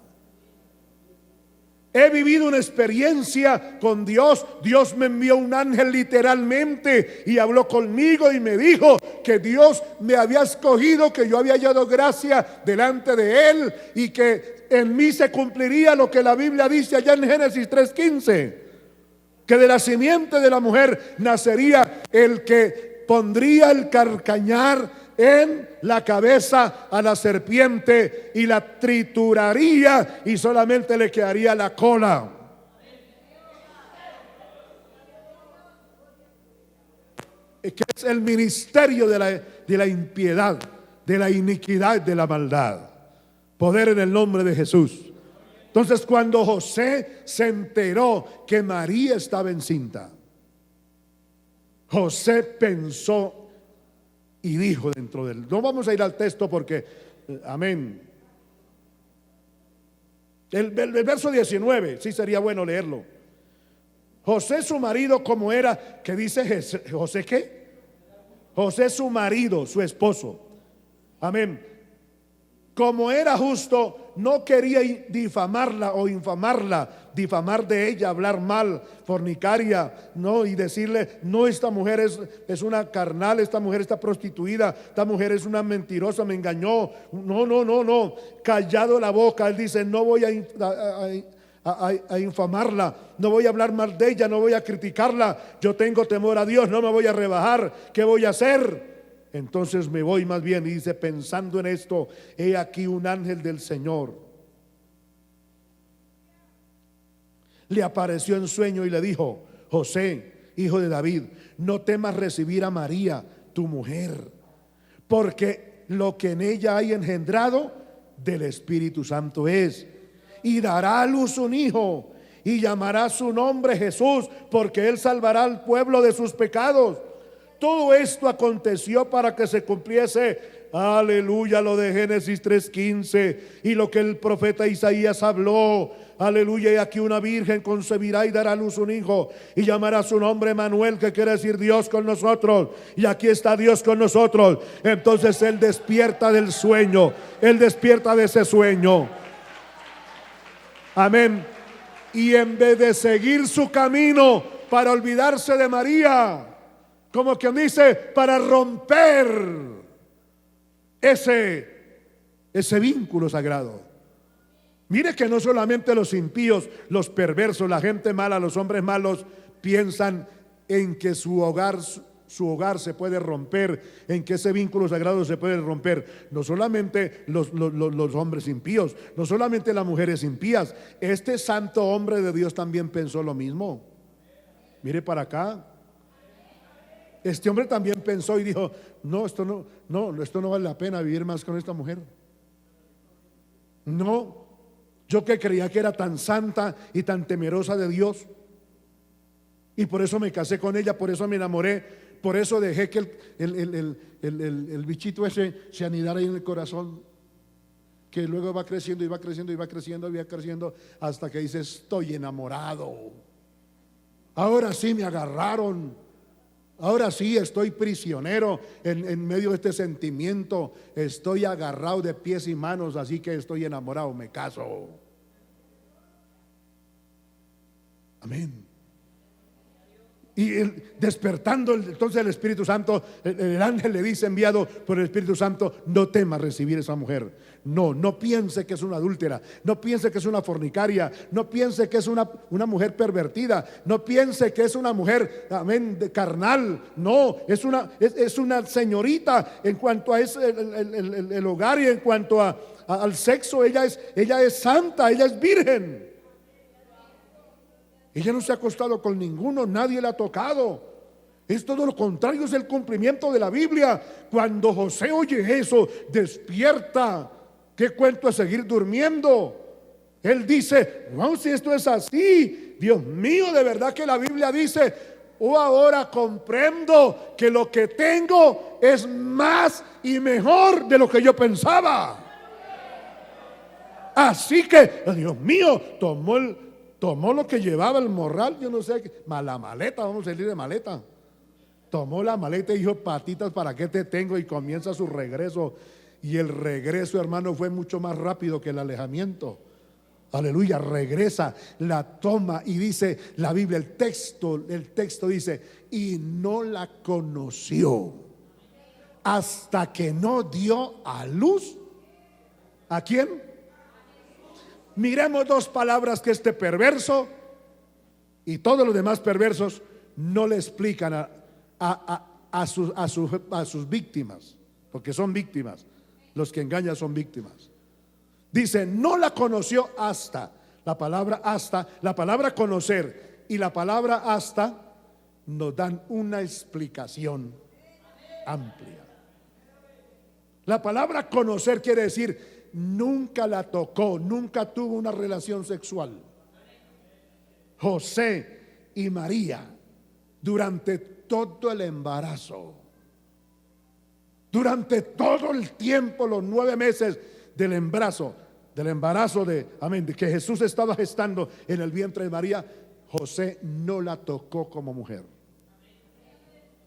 He vivido una experiencia con Dios. Dios me envió un ángel literalmente y habló conmigo y me dijo que Dios me había escogido, que yo había hallado gracia delante de Él y que en mí se cumpliría lo que la Biblia dice allá en Génesis 3:15, que de la simiente de la mujer nacería el que pondría el carcañar en la cabeza a la serpiente y la trituraría y solamente le quedaría la cola. Que es el ministerio de la impiedad, de la iniquidad, de la maldad. Poder en el nombre de Jesús. Entonces, cuando José se enteró que María estaba encinta, José pensó y dijo dentro de él. No vamos a ir al texto porque, amén. El verso 19, sí sería bueno leerlo. José su marido, como era, que dice José, ¿qué? José su marido, su esposo. Amén. Como era justo, no quería difamarla o infamarla, difamar de ella, hablar mal, fornicaria, no, y decirle: no, esta mujer es una carnal, esta mujer está prostituida, esta mujer es una mentirosa, me engañó. No, callado la boca. Él dice: no voy a infamarla, no voy a hablar mal de ella, no voy a criticarla, yo tengo temor a Dios, no me voy a rebajar. ¿Qué voy a hacer? Entonces me voy más bien, y dice: pensando en esto, he aquí un ángel del Señor le apareció en sueño y le dijo: José, hijo de David, no temas recibir a María, tu mujer, porque lo que en ella hay engendrado del Espíritu Santo es, y dará a luz un hijo, y llamará su nombre Jesús, porque él salvará al pueblo de sus pecados. Todo esto aconteció para que se cumpliese, aleluya, lo de Génesis 3:15 y lo que el profeta Isaías habló. Aleluya, y aquí una virgen concebirá y dará a luz un hijo y llamará su nombre Manuel, que quiere decir Dios con nosotros. Y aquí está Dios con nosotros. Entonces él despierta del sueño, él despierta de ese sueño. Amén. Y en vez de seguir su camino para olvidarse de María, como quien dice, para romper ese vínculo sagrado, Mire que no solamente los impíos, los perversos, la gente mala, los hombres malos piensan en que su hogar se puede romper, en que ese vínculo sagrado se puede romper. No solamente los hombres impíos, no solamente las mujeres impías. Este santo hombre de Dios también pensó lo mismo. Mire para acá. Este hombre también pensó y dijo: no, esto no vale la pena vivir más con esta mujer. No, yo que creía que era tan santa y tan temerosa de Dios, y por eso me casé con ella, por eso me enamoré, por eso dejé que el bichito ese se anidara ahí en el corazón, que luego va creciendo y va creciendo y va creciendo y va creciendo, hasta que dice: estoy enamorado. Ahora sí me agarraron. Ahora sí estoy prisionero en medio de este sentimiento. Estoy agarrado de pies y manos, así que estoy enamorado, me caso. Amén. Y despertando entonces el Espíritu Santo, el ángel le dice, enviado por el Espíritu Santo: no temas recibir esa mujer. No piense que es una adúltera, no piense que es una fornicaria, no piense que es una mujer pervertida, no piense que es una mujer, amén, carnal. No, es una señorita en cuanto a el hogar, y en cuanto al sexo. Ella es santa, ella es virgen. Ella no se ha acostado con ninguno, nadie la ha tocado. Es todo lo contrario, es el cumplimiento de la Biblia. Cuando José oye eso, despierta. ¿Qué cuento es seguir durmiendo? Él dice: no, si esto es así, Dios mío, de verdad que la Biblia dice: oh, ahora comprendo que lo que tengo es más y mejor de lo que yo pensaba. Así que, Dios mío, tomó lo que llevaba el morral, yo no sé, la maleta, vamos a salir de maleta. Tomó la maleta y dijo: patitas, ¿para qué te tengo? Y comienza su regreso. Y el regreso, hermano, fue mucho más rápido que el alejamiento. Aleluya, regresa, la toma, y dice la Biblia, el texto dice: y no la conoció hasta que no dio a luz. ¿A quién? Miremos dos palabras que este perverso y todos los demás perversos no le explican a sus víctimas, porque son víctimas. Los que engañan son víctimas. Dice: no la conoció hasta. La palabra conocer y la palabra hasta nos dan una explicación amplia. La palabra conocer quiere decir: nunca la tocó, nunca tuvo una relación sexual. José y María, durante todo el embarazo, durante todo el tiempo, los 9 meses del embarazo de que Jesús estaba gestando en el vientre de María, José no la tocó como mujer.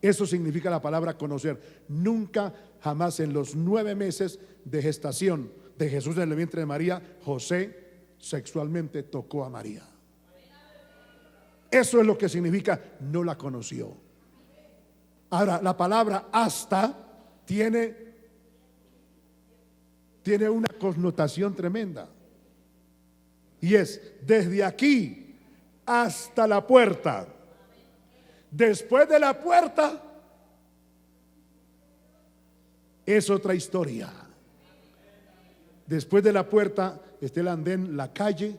Eso significa la palabra conocer. Nunca, jamás en los 9 meses de gestación de Jesús en el vientre de María, José sexualmente tocó a María. Eso es lo que significa: no la conoció. Ahora, la palabra hasta tiene una connotación tremenda, y es: desde aquí hasta la puerta. Después de la puerta es otra historia. Después de la puerta está el andén, la calle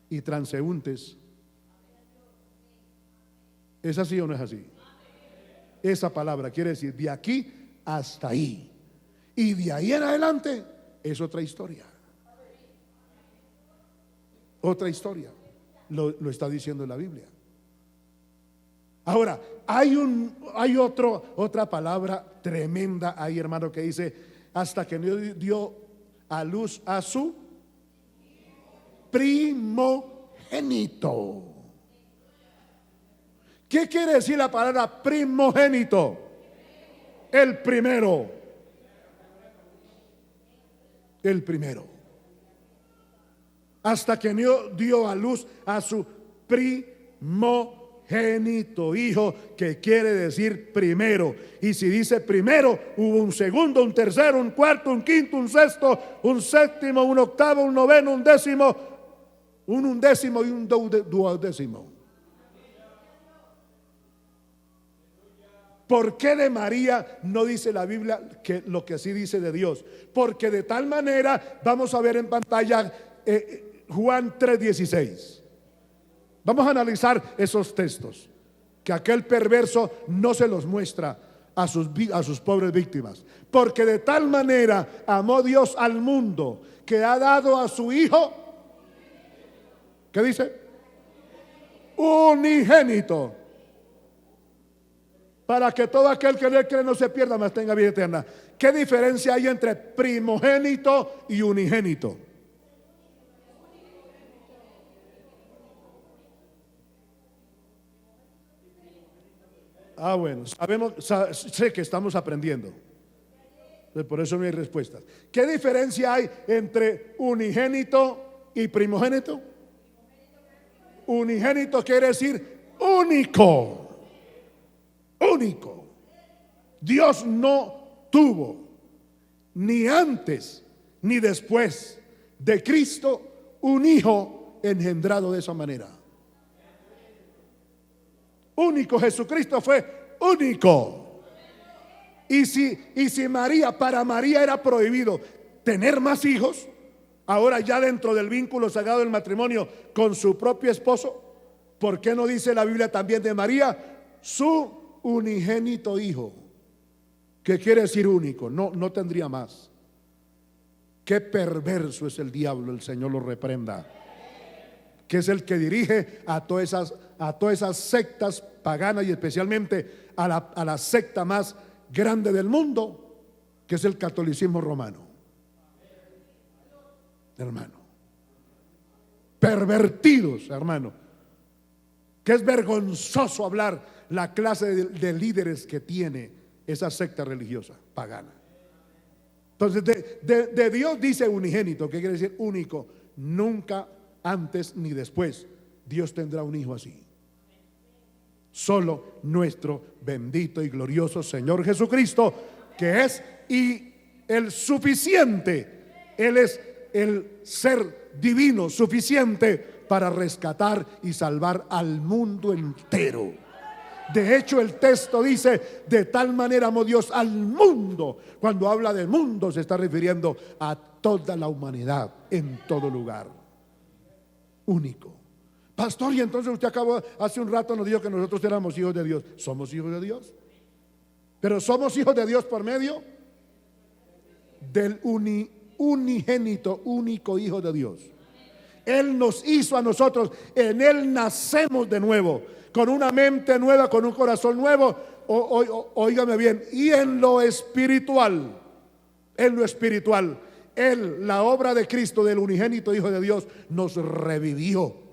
y transeúntes. ¿Es así o no es así? Esa palabra quiere decir de aquí hasta ahí, y de ahí en adelante es otra historia. Otra historia. Lo está diciendo la Biblia. Ahora, hay otra palabra tremenda ahí, hermano, que dice: hasta que dio a luz a su primogénito. ¿Qué quiere decir la palabra primogénito? El primero. El primero. Hasta que dio a luz a su primogénito. unigénito hijo, que quiere decir primero. Y si dice primero, hubo un segundo, un tercero, un cuarto, un quinto, un sexto, un séptimo, un octavo, un noveno, un décimo, un undécimo y un duodécimo. ¿Por qué de María no dice la Biblia que lo que sí dice de Dios? Porque de tal manera, vamos a ver en pantalla Juan 3:16. Vamos a analizar esos textos, que aquel perverso no se los muestra a sus pobres víctimas. Porque de tal manera amó Dios al mundo, que ha dado a su Hijo, ¿qué dice? Unigénito, para que todo aquel que en él cree no se pierda, mas tenga vida eterna. ¿Qué diferencia hay entre primogénito y unigénito? Bueno, sé que estamos aprendiendo. Por eso no hay respuestas. ¿Qué diferencia hay entre unigénito y primogénito? Unigénito quiere decir único. Único. Dios no tuvo ni antes ni después de Cristo un hijo engendrado de esa manera. Único. Jesucristo fue único. Y si María, para María era prohibido tener más hijos, ahora ya dentro del vínculo sagrado del matrimonio con su propio esposo, ¿por qué no dice la Biblia también de María su unigénito hijo? ¿Qué quiere decir único? No tendría más. Qué perverso es el diablo, el Señor lo reprenda, que es el que dirige a todas esas sectas paganas, y especialmente a la secta más grande del mundo, que es el catolicismo romano. Hermano, pervertidos, hermano, que es vergonzoso hablar la clase de líderes que tiene esa secta religiosa pagana. Entonces de Dios dice unigénito, que quiere decir único. Nunca antes ni después Dios tendrá un hijo así. Solo nuestro bendito y glorioso Señor Jesucristo, que es y el suficiente. Él es el ser divino suficiente para rescatar y salvar al mundo entero. De hecho, el texto dice: de tal manera amó Dios al mundo. Cuando habla de mundo, se está refiriendo a toda la humanidad, en todo lugar. Único. Pastor, y entonces usted acabó hace un rato, nos dijo que nosotros éramos hijos de Dios. ¿Somos hijos de Dios? Pero somos hijos de Dios por medio del unigénito, único Hijo de Dios. Él nos hizo a nosotros, en Él nacemos de nuevo, con una mente nueva, con un corazón nuevo. Óigame bien, y en lo espiritual, Él, la obra de Cristo, del unigénito Hijo de Dios, nos revivió,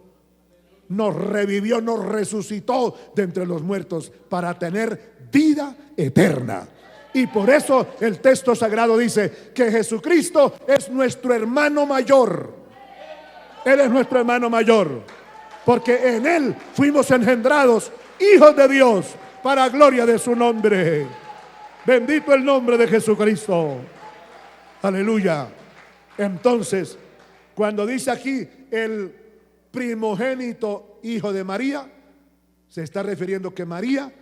nos resucitó de entre los muertos para tener vida eterna. Y por eso el texto sagrado dice que Jesucristo es nuestro hermano mayor. Él es nuestro hermano mayor, porque en Él fuimos engendrados hijos de Dios para gloria de su nombre. Bendito el nombre de Jesucristo. Aleluya. Entonces, cuando dice aquí el primogénito hijo de María, se está refiriendo que María,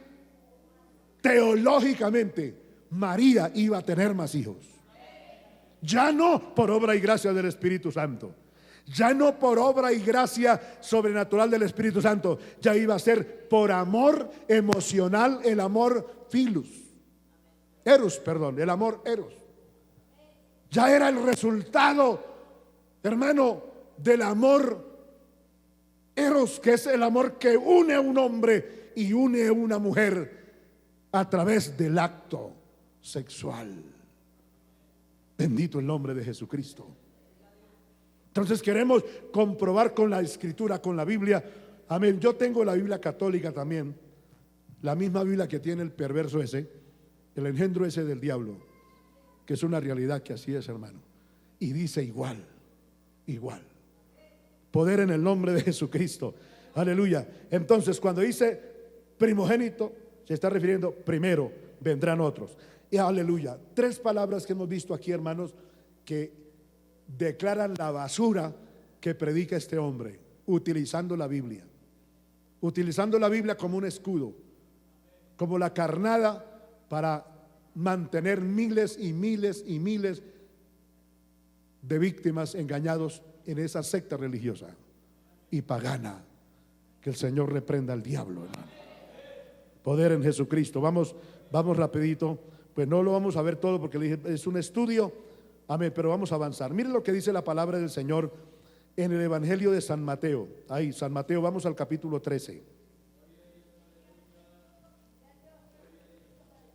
teológicamente, María iba a tener más hijos. Ya no por obra y gracia del Espíritu Santo, ya no por obra y gracia sobrenatural del Espíritu Santo, ya iba a ser por amor emocional, el amor el amor eros. Ya era el resultado, hermano, del amor eros, que es el amor que une a un hombre y une a una mujer a través del acto sexual. Bendito el nombre de Jesucristo. Entonces queremos comprobar con la Escritura, con la Biblia. Amén. Yo tengo la Biblia católica también, la misma Biblia que tiene el perverso ese, el engendro ese del diablo, que es una realidad que así es, hermano. Y dice igual. Poder en el nombre de Jesucristo. Aleluya. Entonces, cuando dice primogénito, se está refiriendo primero, vendrán otros. Y aleluya. Tres palabras que hemos visto aquí, hermanos, que declaran la basura que predica este hombre, utilizando la Biblia. Utilizando la Biblia como un escudo, como la carnada para mantener miles y miles y miles de víctimas engañados en esa secta religiosa y pagana. Que el Señor reprenda al diablo, hermano. Poder en Jesucristo. Vamos rapidito. Pues no lo vamos a ver todo porque le dije, es un estudio. Amén, pero vamos a avanzar. Miren lo que dice la palabra del Señor en el Evangelio de San Mateo. Ahí, San Mateo, vamos al capítulo 13.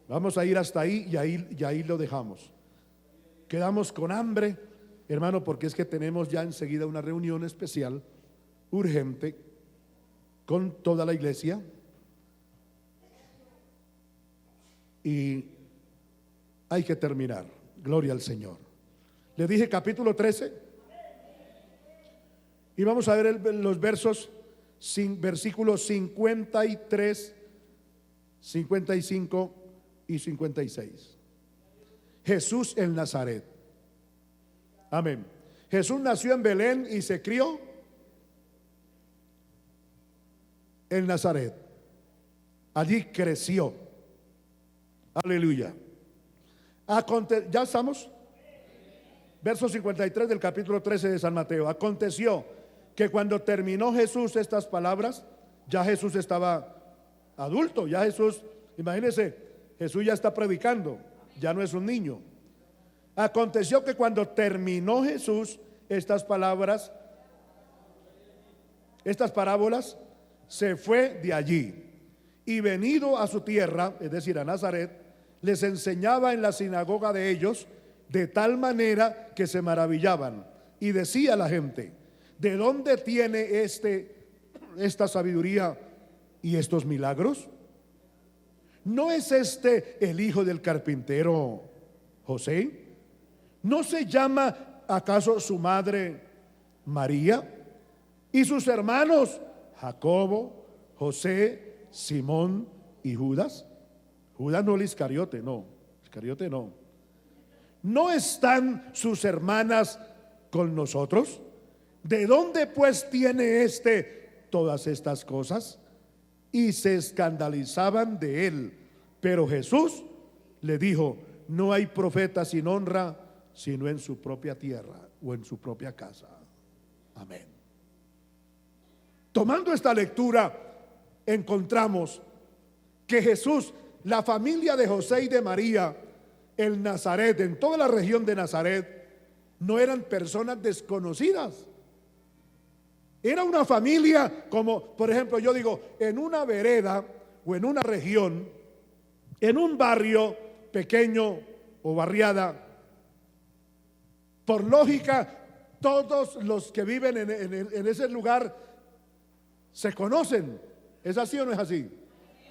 Vamos a ir hasta ahí y ahí lo dejamos. Quedamos con hambre, hermano, porque es que tenemos ya enseguida una reunión especial, urgente, con toda la iglesia. Y hay que terminar. Gloria al Señor. Le dije capítulo 13. Y vamos a ver los versículos 53, 55 y 56. Jesús en Nazaret. Amén. Jesús nació en Belén y se crió en Nazaret. Allí creció. Aleluya. Ya estamos. Verso 53 del capítulo 13 de San Mateo. Aconteció que cuando terminó Jesús estas palabras, ya Jesús estaba adulto, ya Jesús, imagínense, Jesús ya está predicando, ya no es un niño. Aconteció que cuando terminó Jesús estas palabras, estas parábolas, se fue de allí y venido a su tierra, es decir, a Nazaret, les enseñaba en la sinagoga de ellos, de tal manera que se maravillaban y decía a la gente: ¿de dónde tiene esta sabiduría y estos milagros? ¿No es este el hijo del carpintero José? ¿No se llama acaso su madre María? ¿Y sus hermanos Jacobo, José, Simón y Judas? Judas no el Iscariote, no. Iscariote no. ¿No están sus hermanas con nosotros? ¿De dónde pues tiene todas estas cosas? Y se escandalizaban de él. Pero Jesús le dijo: no hay profeta sin honra sino en su propia tierra o en su propia casa. Amén. Tomando esta lectura, encontramos que Jesús, la familia de José y de María, el Nazaret, en toda la región de Nazaret, no eran personas desconocidas. Era una familia como, por ejemplo, yo digo, en una vereda o en una región, en un barrio pequeño o barriada, por lógica, todos los que viven en ese lugar se conocen. ¿Es así o no es así?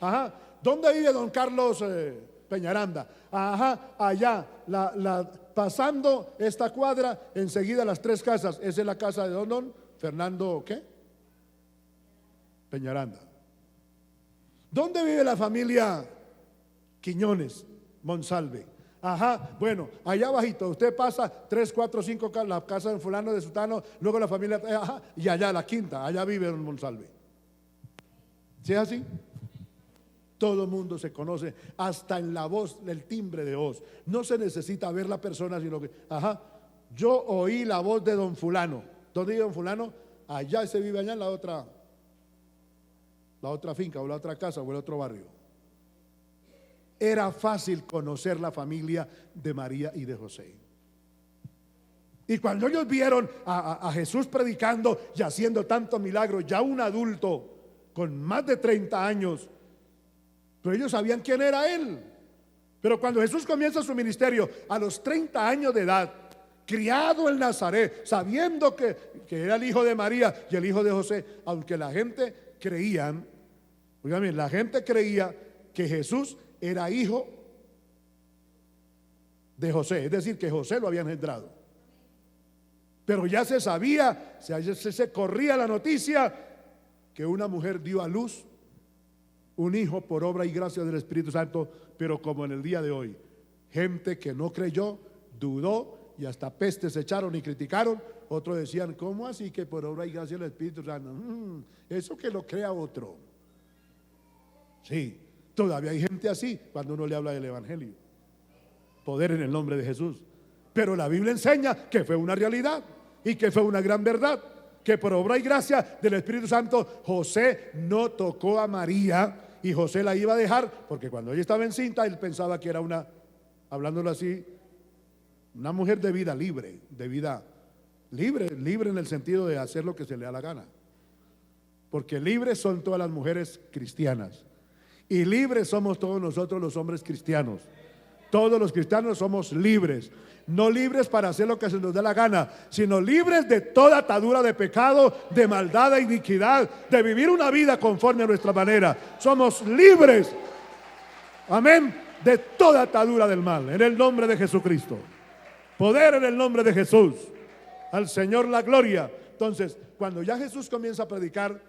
Ajá. ¿Dónde vive don Carlos Peñaranda? Ajá, allá, pasando esta cuadra, enseguida las tres casas. Esa es la casa de don Fernando, ¿qué? Peñaranda. ¿Dónde vive la familia Quiñones Monsalve? Ajá, bueno, allá abajito, usted pasa 3, 4, 5 casas, la casa de fulano, de sutano, luego la familia, ajá, y allá la quinta, allá vive don Monsalve. ¿Sí es así? Todo el mundo se conoce, hasta en la voz, el timbre de voz. No se necesita ver la persona, sino que, ajá, yo oí la voz de don fulano. ¿Dónde vive don fulano? Allá, se vive allá en la otra finca o la otra casa o el otro barrio. Era fácil conocer la familia de María y de José. Y cuando ellos vieron a Jesús predicando y haciendo tantos milagros, ya un adulto con más de 30 años, pero ellos sabían quién era él. Pero cuando Jesús comienza su ministerio a los 30 años de edad, criado en Nazaret, sabiendo que era el hijo de María y el hijo de José, aunque la gente creían, oigan bien, la gente creía que Jesús era hijo de José, es decir, que José lo había engendrado. Pero ya se sabía, se corría la noticia que una mujer dio a luz un hijo por obra y gracia del Espíritu Santo, pero como en el día de hoy, gente que no creyó, dudó y hasta pestes echaron y criticaron. Otros decían, ¿cómo así que por obra y gracia del Espíritu Santo? Eso que lo crea otro. Sí, todavía hay gente así cuando uno le habla del Evangelio. Poder en el nombre de Jesús. Pero la Biblia enseña que fue una realidad y que fue una gran verdad, que por obra y gracia del Espíritu Santo José no tocó a María, y José la iba a dejar porque cuando ella estaba encinta él pensaba que era una, hablándolo así, una mujer de vida libre, libre en el sentido de hacer lo que se le da la gana, porque libres son todas las mujeres cristianas y libres somos todos nosotros los hombres cristianos. Todos los cristianos somos libres, no libres para hacer lo que se nos dé la gana, sino libres de toda atadura de pecado, de maldad, de iniquidad, de vivir una vida conforme a nuestra manera. Somos libres, amén, de toda atadura del mal, en el nombre de Jesucristo. Poder en el nombre de Jesús. Al Señor la gloria. Entonces, cuando ya Jesús comienza a predicar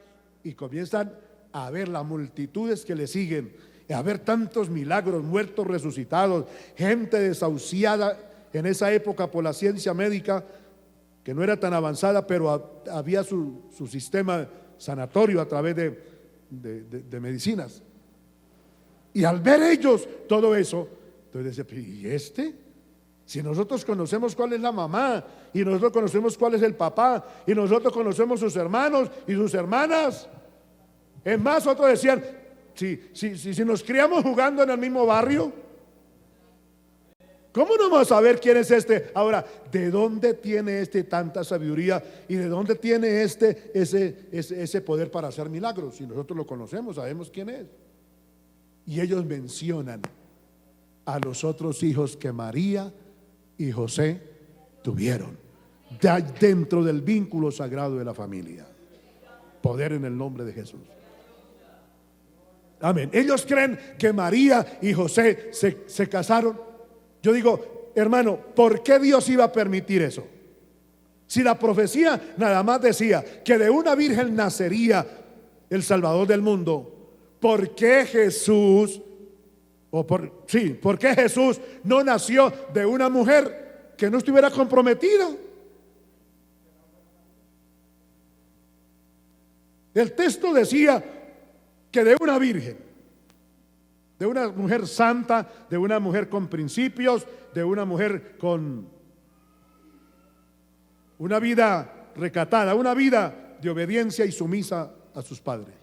y comienzan a ver las multitudes que le siguen, a ver tantos milagros, muertos resucitados, gente desahuciada en esa época por la ciencia médica, que no era tan avanzada, pero había su sistema sanatorio a través de medicinas. Y al ver ellos todo eso, entonces dice, ¿y este? Si nosotros conocemos cuál es la mamá, y nosotros conocemos cuál es el papá, y nosotros conocemos sus hermanos y sus hermanas. Es más, otros decían, si nos criamos jugando en el mismo barrio, ¿cómo no vamos a saber quién es este? Ahora, ¿de dónde tiene este tanta sabiduría? ¿Y de dónde tiene ese poder para hacer milagros? Si nosotros lo conocemos, sabemos quién es. Y ellos mencionan a los otros hijos que María y José tuvieron dentro del vínculo sagrado de la familia. Poder en el nombre de Jesús. Amén. Ellos creen que María y José se casaron. Yo digo, hermano, ¿por qué Dios iba a permitir eso? Si la profecía nada más decía que de una virgen nacería el Salvador del mundo, ¿por qué Jesús, por qué Jesús no nació de una mujer que no estuviera comprometida? El texto decía que de una virgen, de una mujer santa, de una mujer con principios, de una mujer con una vida recatada, una vida de obediencia y sumisa a sus padres.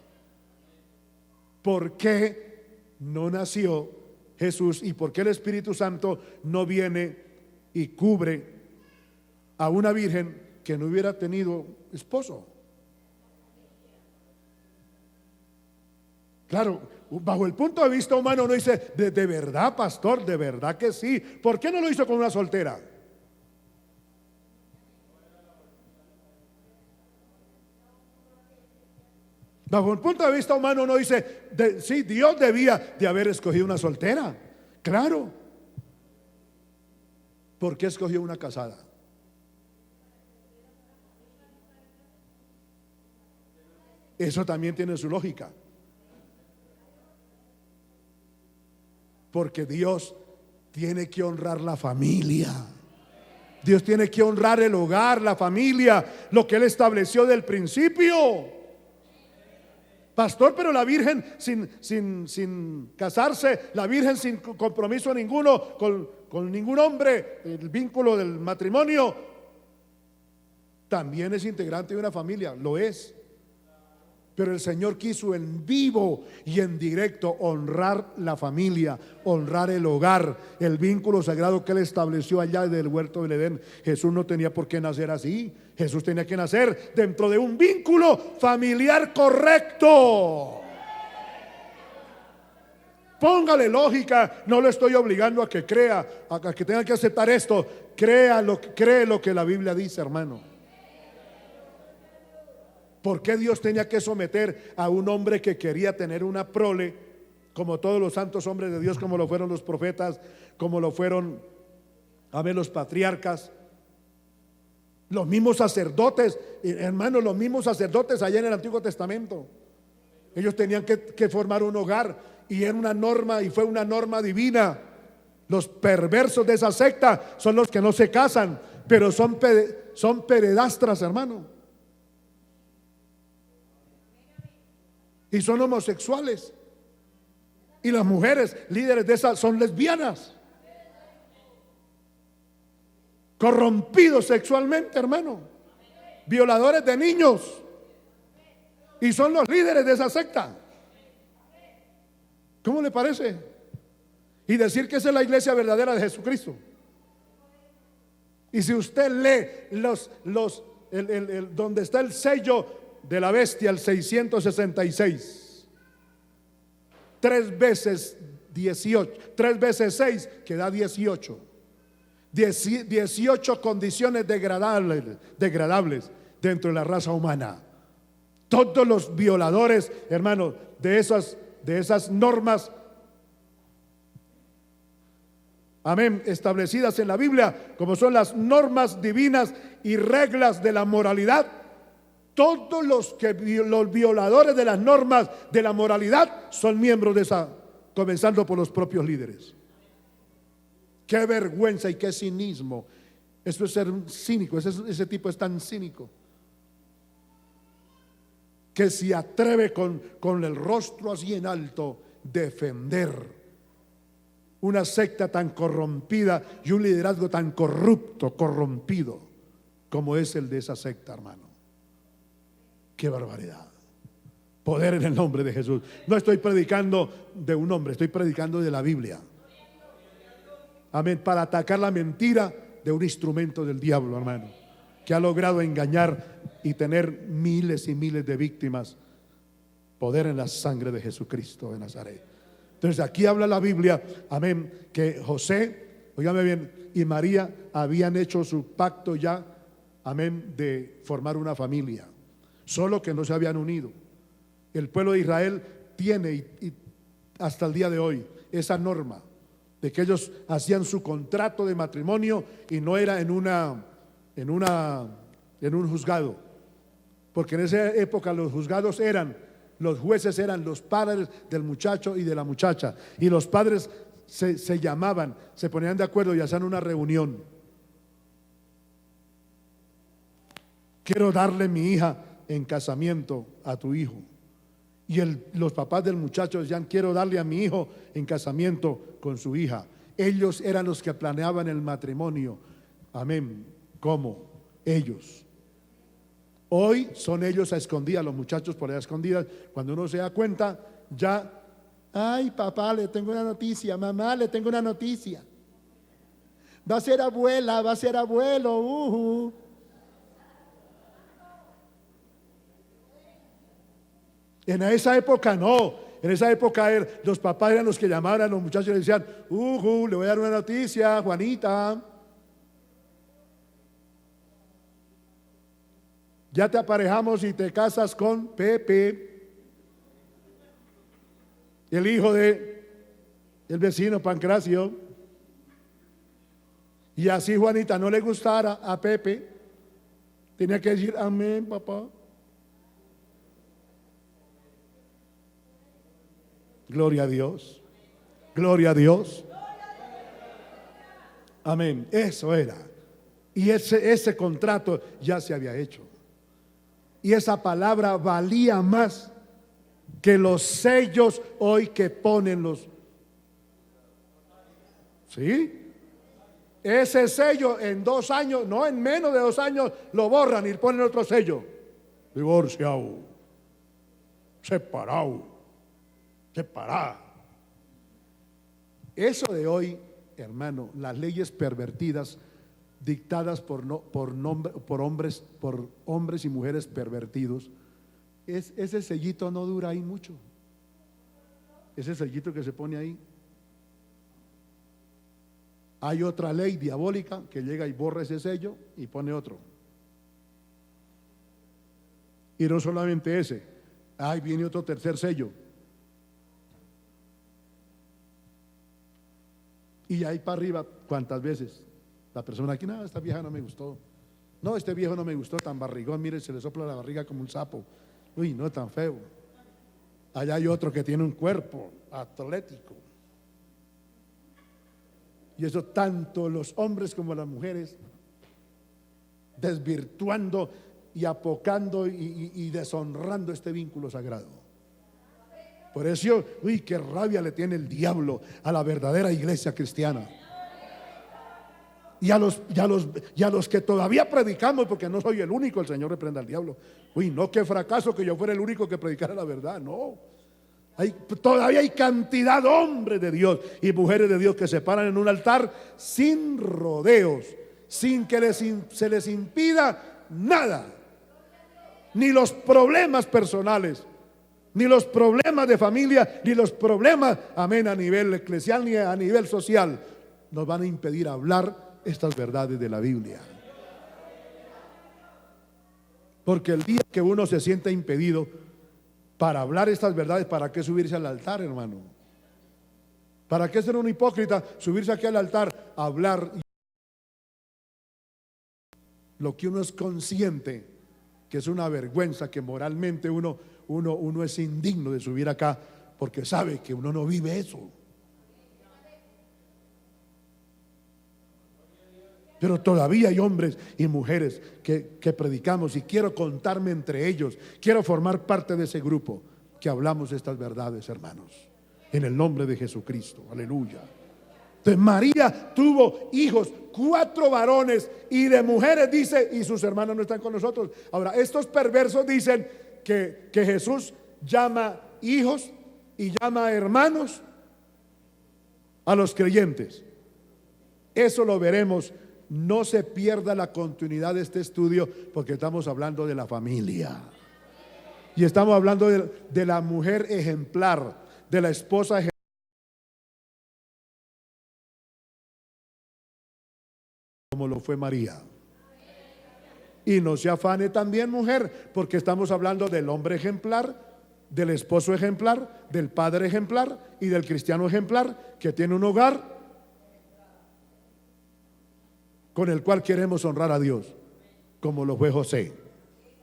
¿Por qué no nació Jesús y por qué el Espíritu Santo no viene y cubre a una virgen que no hubiera tenido esposo? Claro, bajo el punto de vista humano uno dice, de verdad, pastor, de verdad que sí. ¿Por qué no lo hizo con una soltera? Bajo el punto de vista humano uno dice, sí, Dios debía de haber escogido una soltera. Claro. ¿Por qué escogió una casada? Eso también tiene su lógica. Porque Dios tiene que honrar la familia. Dios tiene que honrar el hogar, la familia, lo que Él estableció del principio. Pastor, pero la virgen sin casarse, la virgen sin compromiso ninguno con ningún hombre, el vínculo del matrimonio, también es integrante de una familia, lo es. Pero el Señor quiso en vivo y en directo honrar la familia, honrar el hogar, el vínculo sagrado que Él estableció allá del huerto del Edén. Jesús no tenía por qué nacer así. Jesús tenía que nacer dentro de un vínculo familiar correcto. Póngale lógica, no lo estoy obligando a que crea, a que tenga que aceptar esto. Cree lo que la Biblia dice, hermano. ¿Por qué Dios tenía que someter a un hombre que quería tener una prole, como todos los santos hombres de Dios, como lo fueron los profetas, como lo fueron los patriarcas? Los mismos sacerdotes, hermanos, los mismos sacerdotes allá en el Antiguo Testamento, ellos tenían que formar un hogar, y era una norma, y fue una norma divina. Los perversos de esa secta son los que no se casan, pero son pederastras, hermano, y son homosexuales. Y las mujeres líderes de esas son lesbianas, corrompidos sexualmente, hermano, violadores de niños, y son los líderes de esa secta. ¿Cómo le parece? Y decir que esa es la iglesia verdadera de Jesucristo. Y si usted lee donde está el sello de la bestia, el 666, 3 veces 18, 3 veces 6, que da 18. 18 condiciones degradables dentro de la raza humana. Todos los violadores, hermanos, de esas normas, amén, establecidas en la Biblia, como son las normas divinas y reglas de la moralidad. Todos los violadores de las normas de la moralidad son miembros de esa, comenzando por los propios líderes. Qué vergüenza y qué cinismo. Eso es ser cínico. Ese tipo es tan cínico que se atreve con el rostro así en alto defender una secta tan corrompida y un liderazgo tan corrompido como es el de esa secta, hermano. Qué barbaridad. Poder en el nombre de Jesús. No estoy predicando de un hombre, estoy predicando de la Biblia. Amén. Para atacar la mentira de un instrumento del diablo, hermano, que ha logrado engañar y tener miles y miles de víctimas. Poder en la sangre de Jesucristo de Nazaret. Entonces aquí habla la Biblia, amén, que José, óigame bien, y María habían hecho su pacto ya, amén, de formar una familia, solo que no se habían unido. El pueblo de Israel tiene y hasta el día de hoy esa norma de que ellos hacían su contrato de matrimonio y no era en un juzgado, porque en esa época los juzgados los jueces eran los padres del muchacho y de la muchacha, y los padres se llamaban, se ponían de acuerdo y hacían una reunión. Quiero darle mi hija en casamiento a tu hijo. Y los papás del muchacho decían, quiero darle a mi hijo en casamiento con su hija. Ellos eran los que planeaban el matrimonio. Amén. ¿Cómo? Ellos. Hoy son ellos a escondidas, los muchachos por allá a escondidas. Cuando uno se da cuenta, ya, ay papá, le tengo una noticia, mamá, le tengo una noticia. Va a ser abuela, va a ser abuelo. En esa época no, en esa época los papás eran los que llamaban a los muchachos y le decían, le voy a dar una noticia, Juanita. Ya te aparejamos y te casas con Pepe, el hijo de el vecino Pancracio. Y así Juanita no le gustara a Pepe, tenía que decir amén, papá. Gloria a Dios. Gloria a Dios. Amén. Eso era. Y ese contrato ya se había hecho. Y esa palabra valía más que los sellos hoy que ponen los. ¿Sí? Ese sello en 2 años, no, en menos de 2 años lo borran y ponen otro sello. Divorciado, separado, separada. Eso de hoy, hermano, las leyes pervertidas dictadas por hombres y mujeres pervertidos, ese sellito no dura ahí mucho. Ese sellito que se pone ahí. Hay otra ley diabólica que llega y borra ese sello y pone otro. Y no solamente ese, ahí viene otro tercer sello. Y ahí para arriba, ¿cuántas veces? La persona aquí, no, esta vieja no me gustó. No, este viejo no me gustó, tan barrigón, mire, se le sopla la barriga como un sapo. Uy, no, tan feo. Allá hay otro que tiene un cuerpo atlético. Y eso tanto los hombres como las mujeres, desvirtuando y apocando y deshonrando este vínculo sagrado. Por eso, uy, qué rabia le tiene el diablo a la verdadera iglesia cristiana. Y a los que todavía predicamos, porque no soy el único, el Señor reprenda al diablo. Uy, no, qué fracaso que yo fuera el único que predicara la verdad, no. Todavía hay cantidad de hombres de Dios y mujeres de Dios que se paran en un altar sin rodeos, sin que se les impida nada, ni los problemas personales, ni los problemas de familia, ni los problemas, amén, a nivel eclesial, ni a nivel social, nos van a impedir hablar estas verdades de la Biblia. Porque el día que uno se sienta impedido para hablar estas verdades, ¿para qué subirse al altar, hermano? ¿Para qué ser un hipócrita? Subirse aquí al altar, hablar lo que uno es consciente que es una vergüenza, que moralmente uno es indigno de subir acá, porque sabe que uno no vive eso. Pero todavía hay hombres y mujeres que predicamos, y quiero contarme entre ellos, quiero formar parte de ese grupo que hablamos estas verdades, hermanos, en el nombre de Jesucristo, aleluya. Entonces María tuvo hijos, 4 varones, y de mujeres dice, y sus hermanos no están con nosotros. Ahora, estos perversos dicen que Jesús llama hijos y llama hermanos a los creyentes. Eso lo veremos. No se pierda la continuidad de este estudio, porque estamos hablando de la familia. Y estamos hablando de la mujer ejemplar, de la esposa ejemplar, como lo fue María. Y no se afane también, mujer, porque estamos hablando del hombre ejemplar, del esposo ejemplar, del padre ejemplar y del cristiano ejemplar, que tiene un hogar con el cual queremos honrar a Dios, como lo fue José.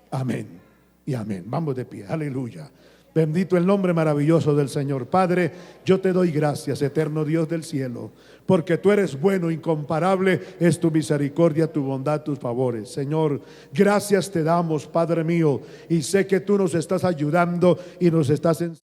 Amén y amén. Vamos de pie, aleluya. Bendito el nombre maravilloso del Señor. Padre, yo te doy gracias, eterno Dios del cielo, porque tú eres bueno, incomparable es tu misericordia, tu bondad, tus favores. Señor, gracias te damos, Padre mío, y sé que tú nos estás ayudando y nos estás enseñando.